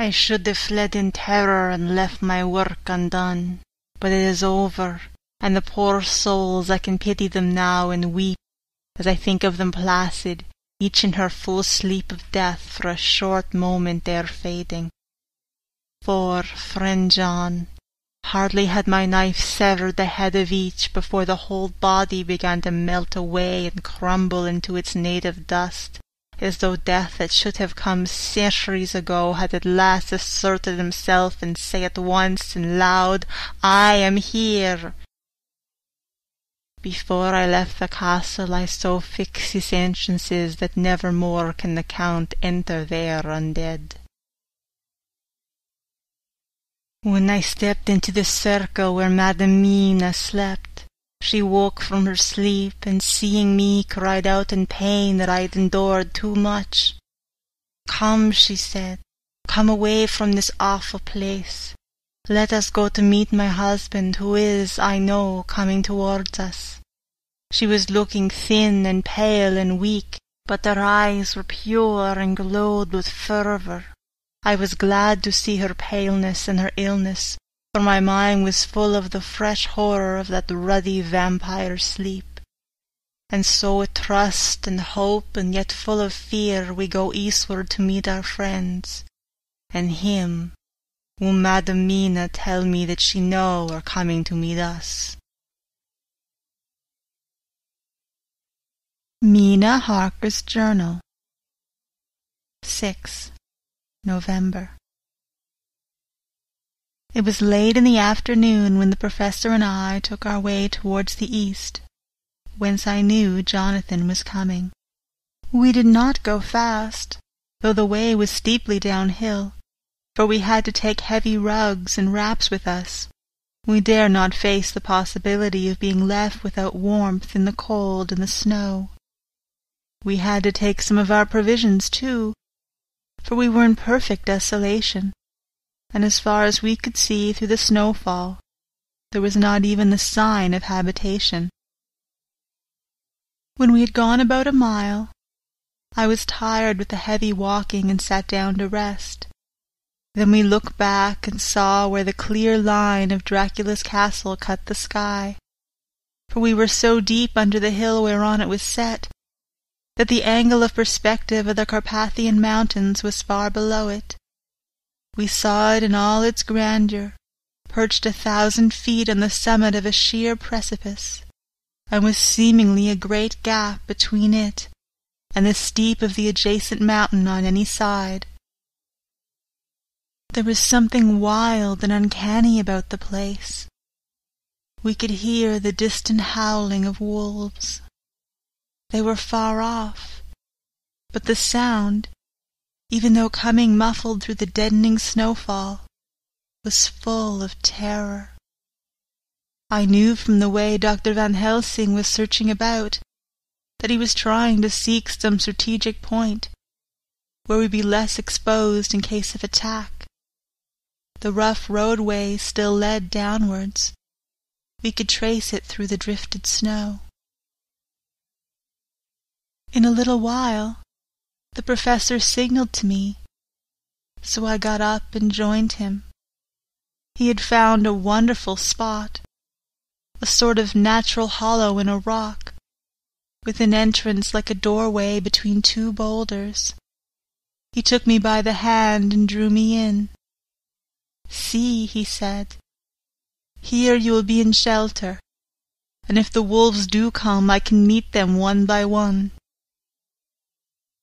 I should have fled in terror and left my work undone, but it is over, and the poor souls, I can pity them now and weep, as I think of them placid, each in her full sleep of death for a short moment ere fading. For, friend John, hardly had my knife severed the head of each before the whole body began to melt away and crumble into its native dust, as though death that should have come centuries ago had at last asserted himself and say at once and loud, I am here. Before I left the castle I so fixed his entrances that never more can the Count enter there undead. When I stepped into the circle where Madam Mina slept, she woke from her sleep, and seeing me cried out in pain that I had endured too much. Come, she said, come away from this awful place. Let us go to meet my husband, who is, I know, coming towards us. She was looking thin and pale and weak, but her eyes were pure and glowed with fervour. I was glad to see her paleness and her illness, for my mind was full of the fresh horror of that ruddy vampire sleep. And so with trust and hope and yet full of fear we go eastward to meet our friends, and him whom Madam Mina tell me that she know are coming to meet us. Mina Harker's Journal. 6. November. It was late in the afternoon when the Professor and I took our way towards the east, whence I knew Jonathan was coming. We did not go fast, though the way was steeply downhill, for we had to take heavy rugs and wraps with us. We dare not face the possibility of being left without warmth in the cold and the snow. We had to take some of our provisions, too, for we were in perfect desolation, and as far as we could see through the snowfall, there was not even the sign of habitation. When we had gone about a mile, I was tired with the heavy walking and sat down to rest. Then we looked back and saw where the clear line of Dracula's castle cut the sky, for we were so deep under the hill whereon it was set, that the angle of perspective of the Carpathian mountains was far below it. We saw it in all its grandeur, perched 1,000 feet on the summit of a sheer precipice, and with seemingly a great gap between it and the steep of the adjacent mountain on any side. There was something wild and uncanny about the place. We could hear the distant howling of wolves. They were far off, but the sound, even though coming muffled through the deadening snowfall, was full of terror. I knew from the way Dr. Van Helsing was searching about that he was trying to seek some strategic point where we'd be less exposed in case of attack. The rough roadway still led downwards. We could trace it through the drifted snow. In a little while, the Professor signalled to me, so I got up and joined him, He had found a wonderful spot, a sort of natural hollow in a rock, with an entrance like a doorway between two boulders. He took me by the hand and drew me in. "See," he said, "here you will be in shelter, and if the wolves do come I can meet them one by one."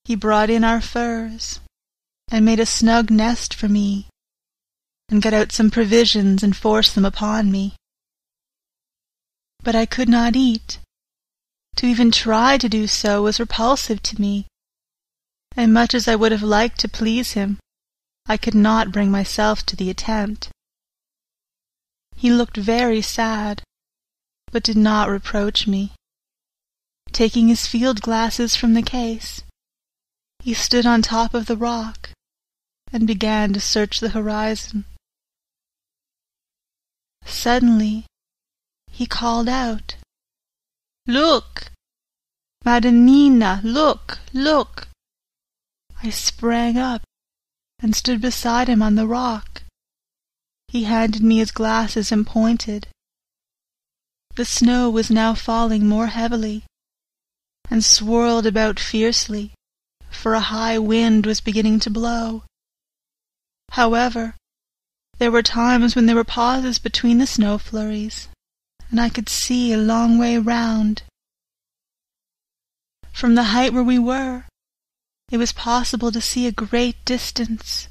He brought in our furs, and made a snug nest for me, and got out some provisions and forced them upon me. But I could not eat. To even try to do so was repulsive to me, and much as I would have liked to please him, I could not bring myself to the attempt. He looked very sad, but did not reproach me. Taking his field glasses from the case, he stood on top of the rock and began to search the horizon. Suddenly, he called out, "Look! Madamina, look, look!" I sprang up and stood beside him on the rock. He handed me his glasses and pointed. The snow was now falling more heavily, and swirled about fiercely, for a high wind was beginning to blow. However, there were times when there were pauses between the snow flurries, and I could see a long way round. From the height where we were, it was possible to see a great distance,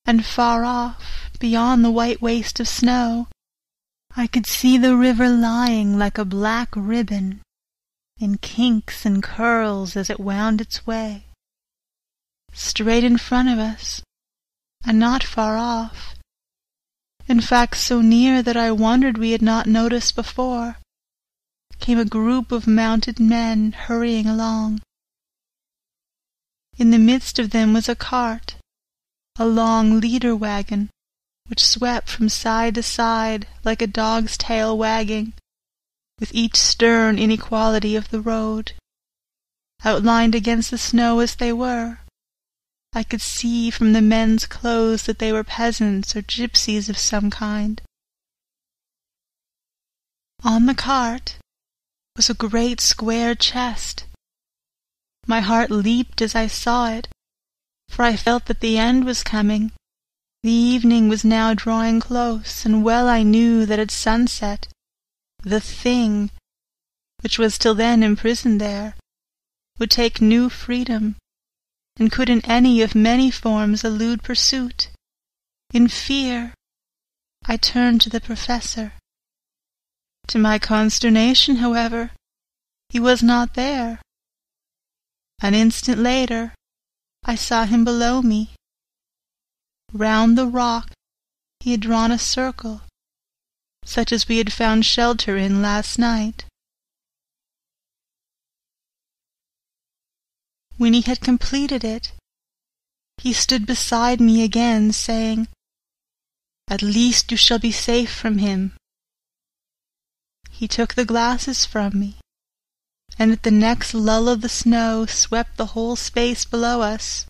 and far off, beyond the white waste of snow, I could see the river lying like a black ribbon, in kinks and curls as it wound its way. Straight in front of us, and not far off, in fact so near that I wondered we had not noticed before, came a group of mounted men hurrying along. In the midst of them was a cart, a long leader wagon, which swept from side to side like a dog's tail wagging, with each stern inequality of the road. Outlined against the snow as they were, I could see from the men's clothes that they were peasants or gypsies of some kind. On the cart was a great square chest. My heart leaped as I saw it, for I felt that the end was coming. The evening was now drawing close, and well I knew that at sunset the thing, which was till then imprisoned there, would take new freedom, and could in any of many forms elude pursuit. In fear, I turned to the professor. To my consternation, however, he was not there. An instant later, I saw him below me. Round the rock he had drawn a circle, such as we had found shelter in last night. When he had completed it, he stood beside me again, saying, "At least you shall be safe from him." He took the glasses from me, and at the next lull of the snow swept the whole space below us.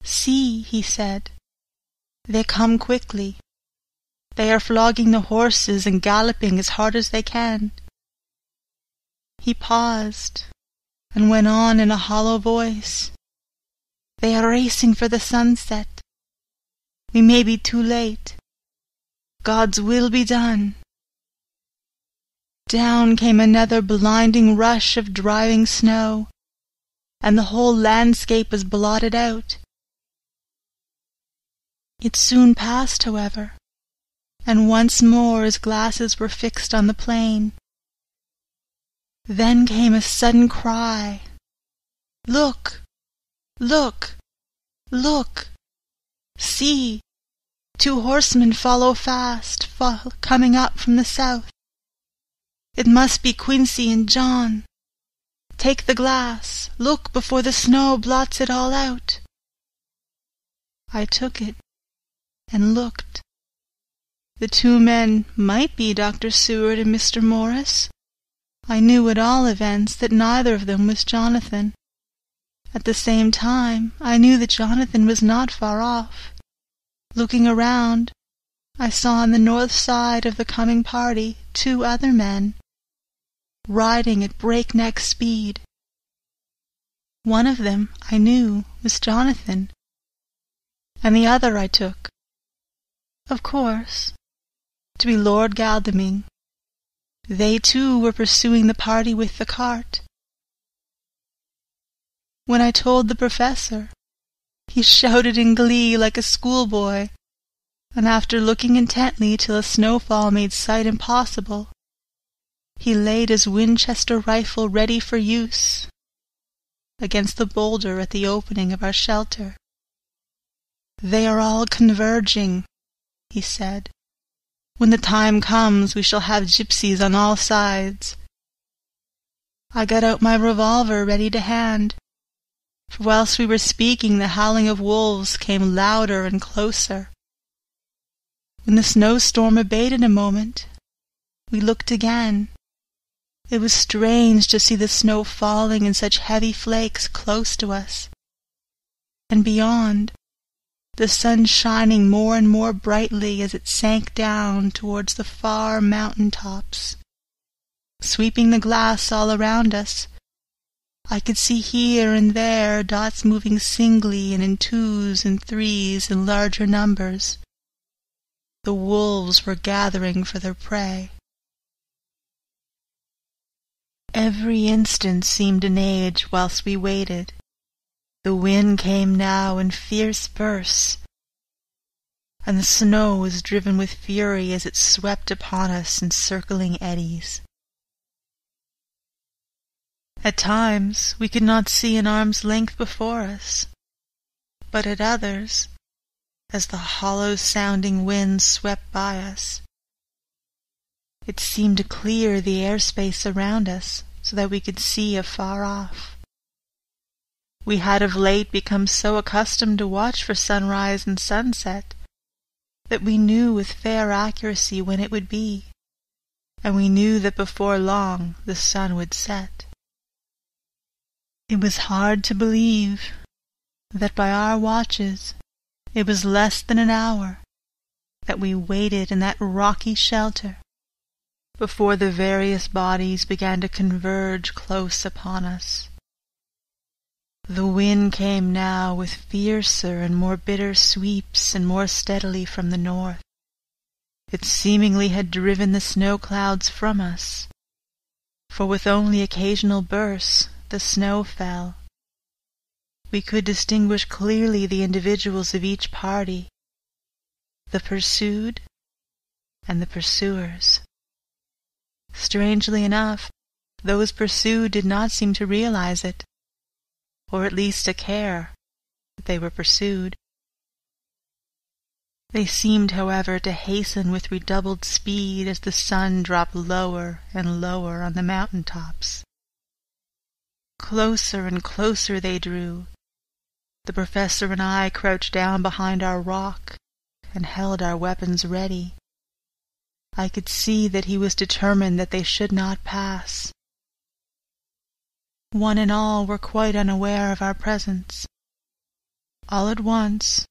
"See," he said, "they come quickly. They are flogging the horses and galloping as hard as they can." He paused, and went on in a hollow voice, "They are racing for the sunset. We may be too late. God's will be done." Down came another blinding rush of driving snow, and the whole landscape was blotted out. It soon passed, however, and once more his glasses were fixed on the plain. Then came a sudden cry, "Look! Look! Look! See! 2 horsemen follow fast, coming up from the south. It must be Quincy and John. Take the glass. Look before the snow blots it all out." I took it and looked. The 2 men might be Dr. Seward and Mr. Morris. I knew at all events that neither of them was Jonathan. At the same time, I knew that Jonathan was not far off. Looking around, I saw on the north side of the coming party 2 other men, riding at breakneck speed. One of them, I knew, was Jonathan, and the other I took, of course, to be Lord Godalming. They too were pursuing the party with the cart. When I told the professor, he shouted in glee like a schoolboy, and after looking intently till a snowfall made sight impossible, he laid his Winchester rifle ready for use against the boulder at the opening of our shelter. "They are all converging," he said. "When the time comes we shall have gypsies on all sides." I got out my revolver ready to hand, for whilst we were speaking the howling of wolves came louder and closer. When the snowstorm abated a moment, we looked again. It was strange to see the snow falling in such heavy flakes close to us, and beyond, the sun shining more and more brightly as it sank down towards the far mountain tops. Sweeping the glass all around us, I could see here and there dots moving singly and in 2s and 3s and larger numbers. The wolves were gathering for their prey. Every instant seemed an age whilst we waited. The wind came now in fierce bursts, and the snow was driven with fury as it swept upon us in circling eddies. At times we could not see an arm's length before us, but at others, as the hollow-sounding wind swept by us, it seemed to clear the airspace around us so that we could see afar off. We had of late become so accustomed to watch for sunrise and sunset that we knew with fair accuracy when it would be, and we knew that before long the sun would set. It was hard to believe that by our watches it was less than an hour that we waited in that rocky shelter before the various bodies began to converge close upon us. The wind came now with fiercer and more bitter sweeps and more steadily from the north. It seemingly had driven the snow clouds from us, for with only occasional bursts the snow fell. We could distinguish clearly the individuals of each party, the pursued and the pursuers. Strangely enough, those pursued did not seem to realize it, or at least to care that they were pursued. They seemed, however, to hasten with redoubled speed as the sun dropped lower and lower on the mountain tops. Closer and closer they drew. The professor and I crouched down behind our rock and held our weapons ready. I could see that he was determined that they should not pass. One and all were quite unaware of our presence. All at once,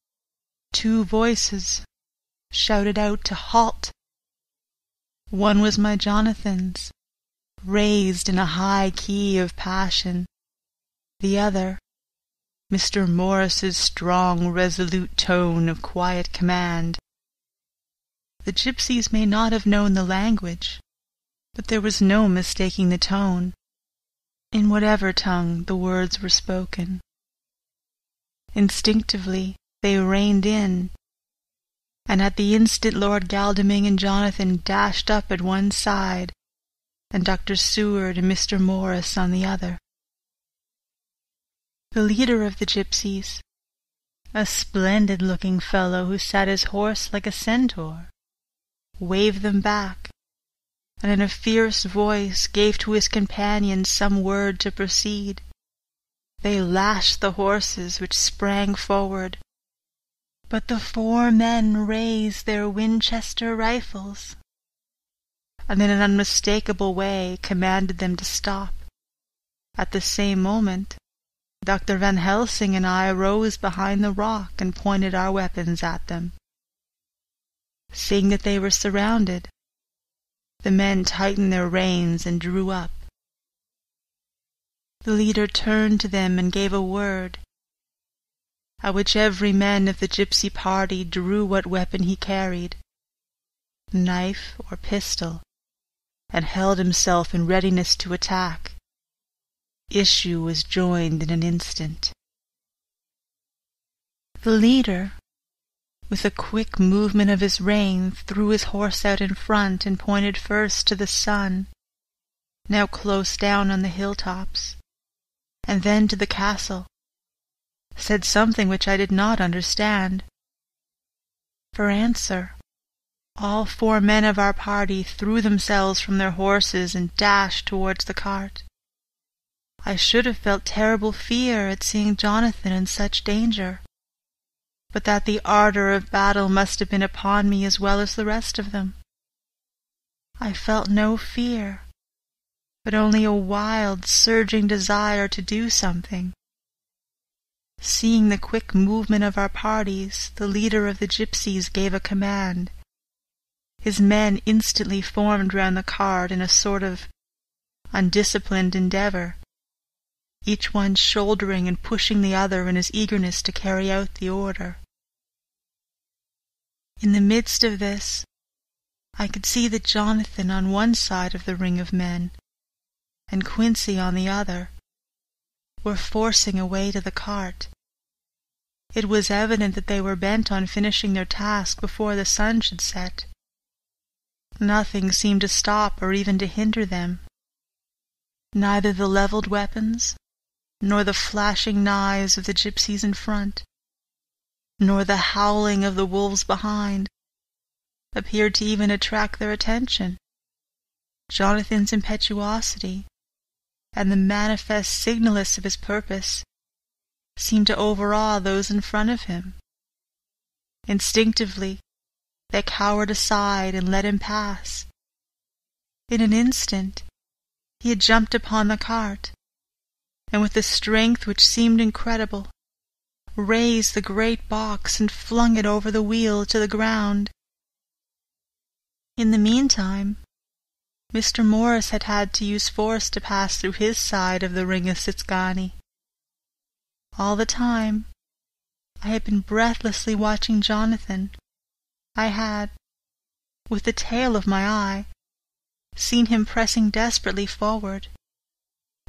2 voices shouted out to halt. One was my Jonathan's, raised in a high key of passion. The other, Mr. Morris's strong, resolute tone of quiet command. The gypsies may not have known the language, but there was no mistaking the tone, in whatever tongue the words were spoken. Instinctively they reined in, and at the instant Lord Godalming and Jonathan dashed up at one side, and Dr. Seward and Mr. Morris on the other. The leader of the gypsies, a splendid-looking fellow who sat his horse like a centaur, waved them back, and in a fierce voice gave to his companions some word to proceed. They lashed the horses, which sprang forward, but the 4 men raised their Winchester rifles, and in an unmistakable way commanded them to stop. At the same moment, Dr. Van Helsing and I rose behind the rock and pointed our weapons at them. Seeing that they were surrounded, the men tightened their reins and drew up. The leader turned to them and gave a word, at which every man of the gypsy party drew what weapon he carried, knife or pistol, and held himself in readiness to attack. Issue was joined in an instant. The leader, with a quick movement of his rein, threw his horse out in front and pointed first to the sun, now close down on the hilltops, and then to the castle, said something which I did not understand. For answer, all 4 men of our party threw themselves from their horses and dashed towards the cart. I should have felt terrible fear at seeing Jonathan in such danger, but that the ardor of battle must have been upon me as well as the rest of them. I felt no fear, but only a wild, surging desire to do something. Seeing the quick movement of our parties, the leader of the gypsies gave a command. His men instantly formed round the cart in a sort of undisciplined endeavor, each one shouldering and pushing the other in his eagerness to carry out the order. In the midst of this, I could see that Jonathan on one side of the ring of men, and Quincy on the other, were forcing a way to the cart. It was evident that they were bent on finishing their task before the sun should set. Nothing seemed to stop or even to hinder them. Neither the levelled weapons, nor the flashing knives of the gypsies in front, nor the howling of the wolves behind, appeared to even attract their attention. Jonathan's impetuosity, and the manifest signalness of his purpose, seemed to overawe those in front of him. Instinctively, they cowered aside and let him pass. In an instant, he had jumped upon the cart, and with a strength which seemed incredible, raised the great box and flung it over the wheel to the ground. In the meantime, Mr. Morris had had to use force to pass through his side of the ring of Sitsgani. All the time, I had been breathlessly watching Jonathan. I had, with the tail of my eye, seen him pressing desperately forward,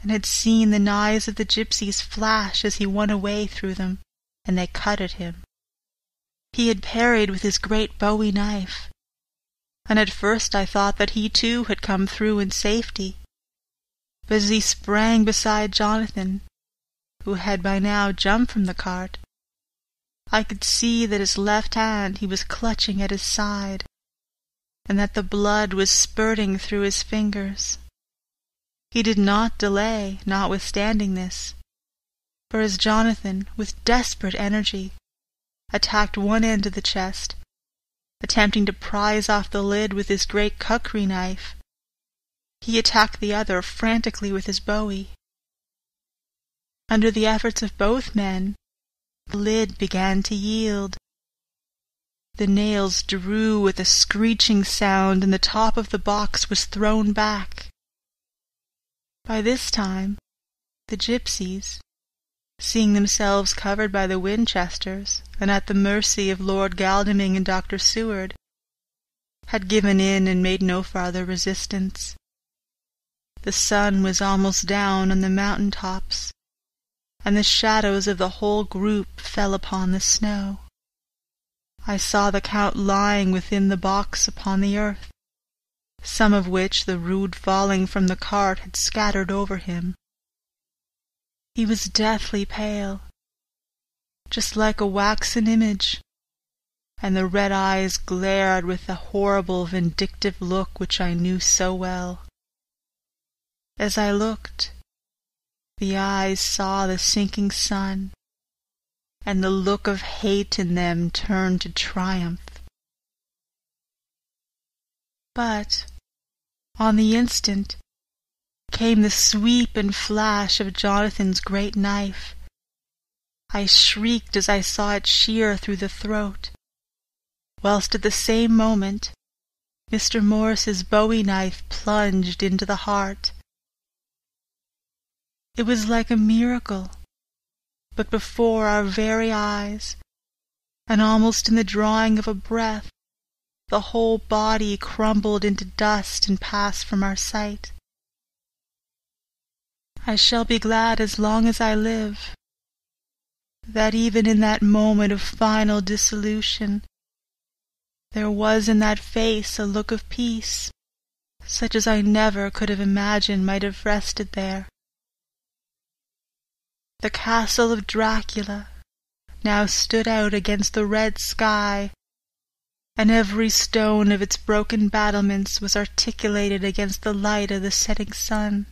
and had seen the knives of the gypsies flash as he won a way through them, and they cut at him. He had parried with his great bowie knife, and at first I thought that he too had come through in safety. But as he sprang beside Jonathan, who had by now jumped from the cart, I could see that his left hand he was clutching at his side, and that the blood was spurting through his fingers. He did not delay, notwithstanding this, for as Jonathan, with desperate energy, attacked one end of the chest, attempting to prise off the lid with his great kukri knife, he attacked the other frantically with his bowie. Under the efforts of both men, the lid began to yield. The nails drew with a screeching sound, and the top of the box was thrown back. By this time, the gypsies, seeing themselves covered by the Winchesters and at the mercy of Lord Godalming and Dr. Seward, had given in and made no farther resistance. The sun was almost down on the mountain tops, and the shadows of the whole group fell upon the snow. I saw the Count lying within the box upon the earth, some of which the rude falling from the cart had scattered over him. He was deathly pale, just like a waxen image, and the red eyes glared with the horrible vindictive look which I knew so well. As I looked, the eyes saw the sinking sun, and the look of hate in them turned to triumph. But, on the instant, came the sweep and flash of Jonathan's great knife. I shrieked as I saw it shear through the throat, whilst at the same moment Mr. Morris's bowie knife plunged into the heart. It was like a miracle, but before our very eyes, and almost in the drawing of a breath, the whole body crumbled into dust and passed from our sight. I shall be glad as long as I live that even in that moment of final dissolution there was in that face a look of peace, such as I never could have imagined might have rested there. The castle of Dracula now stood out against the red sky, and every stone of its broken battlements was articulated against the light of the setting sun.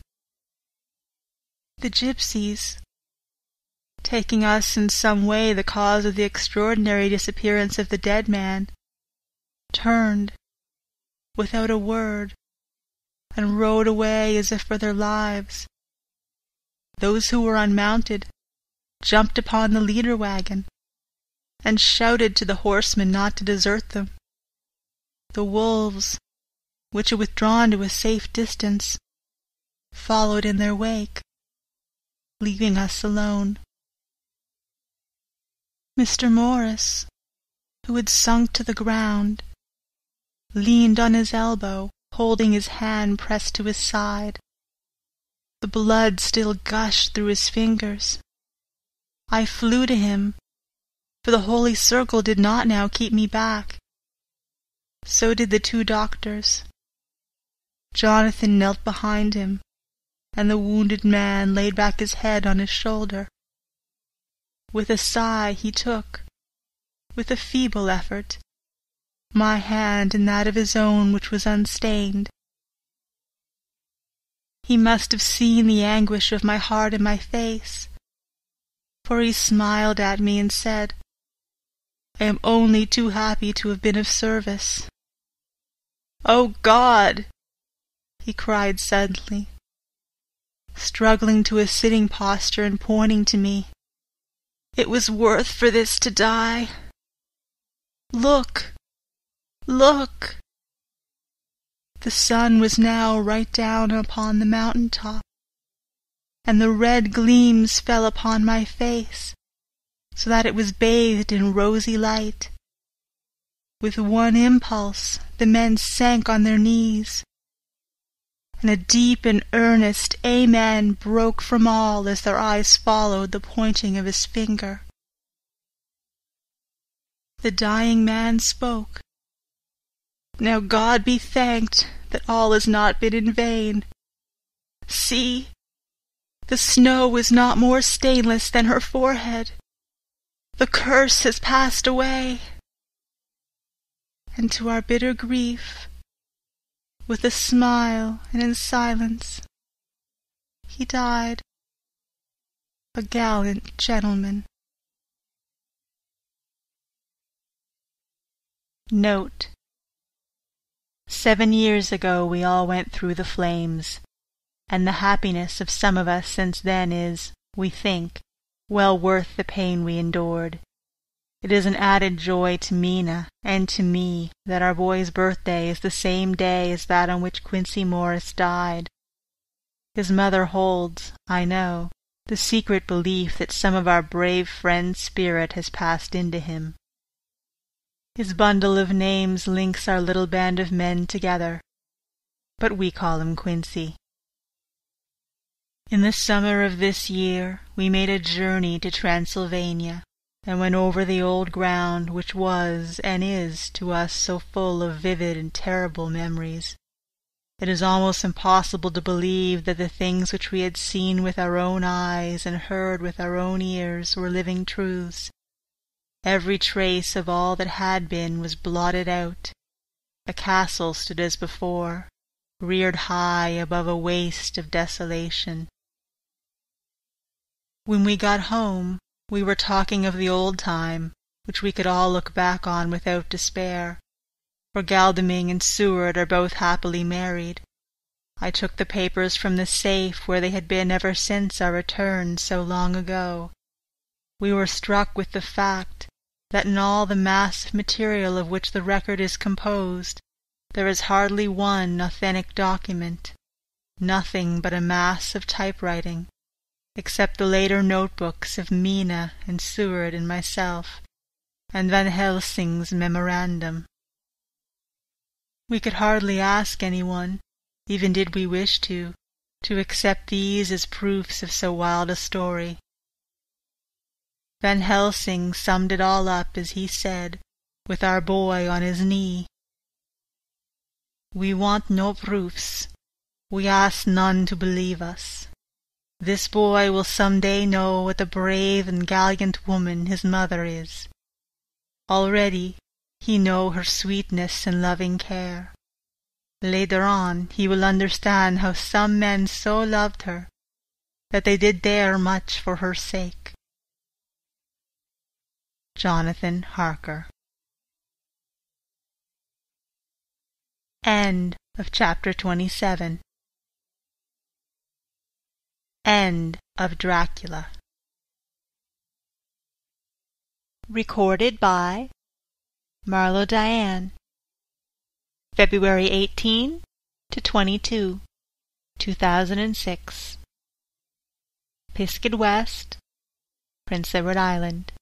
The gypsies, taking us in some way the cause of the extraordinary disappearance of the dead man, turned, without a word, and rode away as if for their lives. Those who were unmounted jumped upon the leader wagon, and shouted to the horsemen not to desert them. The wolves, which had withdrawn to a safe distance, followed in their wake, leaving us alone. Mr. Morris, who had sunk to the ground, leaned on his elbow, holding his hand pressed to his side. The blood still gushed through his fingers. I flew to him, for the holy circle did not now keep me back. So did the two doctors. Jonathan knelt behind him, and the wounded man laid back his head on his shoulder. With a sigh he took, with a feeble effort, my hand in that of his own which was unstained. He must have seen the anguish of my heart in my face, for he smiled at me and said, "I am only too happy to have been of service." "Oh, God!" he cried suddenly, struggling to a sitting posture and pointing to me. "It was worth for this to die. Look! Look!" The sun was now right down upon the mountain top, and the red gleams fell upon my face, so that it was bathed in rosy light. With one impulse the men sank on their knees, and a deep and earnest amen broke from all as their eyes followed the pointing of his finger. The dying man spoke. "Now God be thanked that all has not been in vain. See, the snow is not more stainless than her forehead. The curse has passed away." And to our bitter grief, with a smile and in silence, he died, a gallant gentleman. Note: 7 years ago we all went through the flames, and the happiness of some of us since then is, we think, well worth the pain we endured. It is an added joy to Mina and to me that our boy's birthday is the same day as that on which Quincy Morris died. His mother holds, I know, the secret belief that some of our brave friend's spirit has passed into him. His bundle of names links our little band of men together, but we call him Quincy. In the summer of this year we made a journey to Transylvania, and went over the old ground which was and is to us so full of vivid and terrible memories. It is almost impossible to believe that the things which we had seen with our own eyes and heard with our own ears were living truths. Every trace of all that had been was blotted out. The castle stood as before, reared high above a waste of desolation. When we got home, we were talking of the old time, which we could all look back on without despair, for Galdeming and Seward are both happily married. I took the papers from the safe where they had been ever since our return so long ago. We were struck with the fact that in all the mass of material of which the record is composed, there is hardly one authentic document, nothing but a mass of typewriting, except the later notebooks of Mina and Seward and myself, and Van Helsing's memorandum. We could hardly ask anyone, even did we wish to accept these as proofs of so wild a story. Van Helsing summed it all up as he said, with our boy on his knee. "We want no proofs. We ask none to believe us. This boy will some day know what a brave and gallant woman his mother is. Already he know her sweetness and loving care. Later on he will understand how some men so loved her that they did dare much for her sake." Jonathan Harker. End of chapter 27. End of Dracula. Recorded by Marlo Dianne. February 18 to 22, 2006. Pisgah West, Prince Edward Island.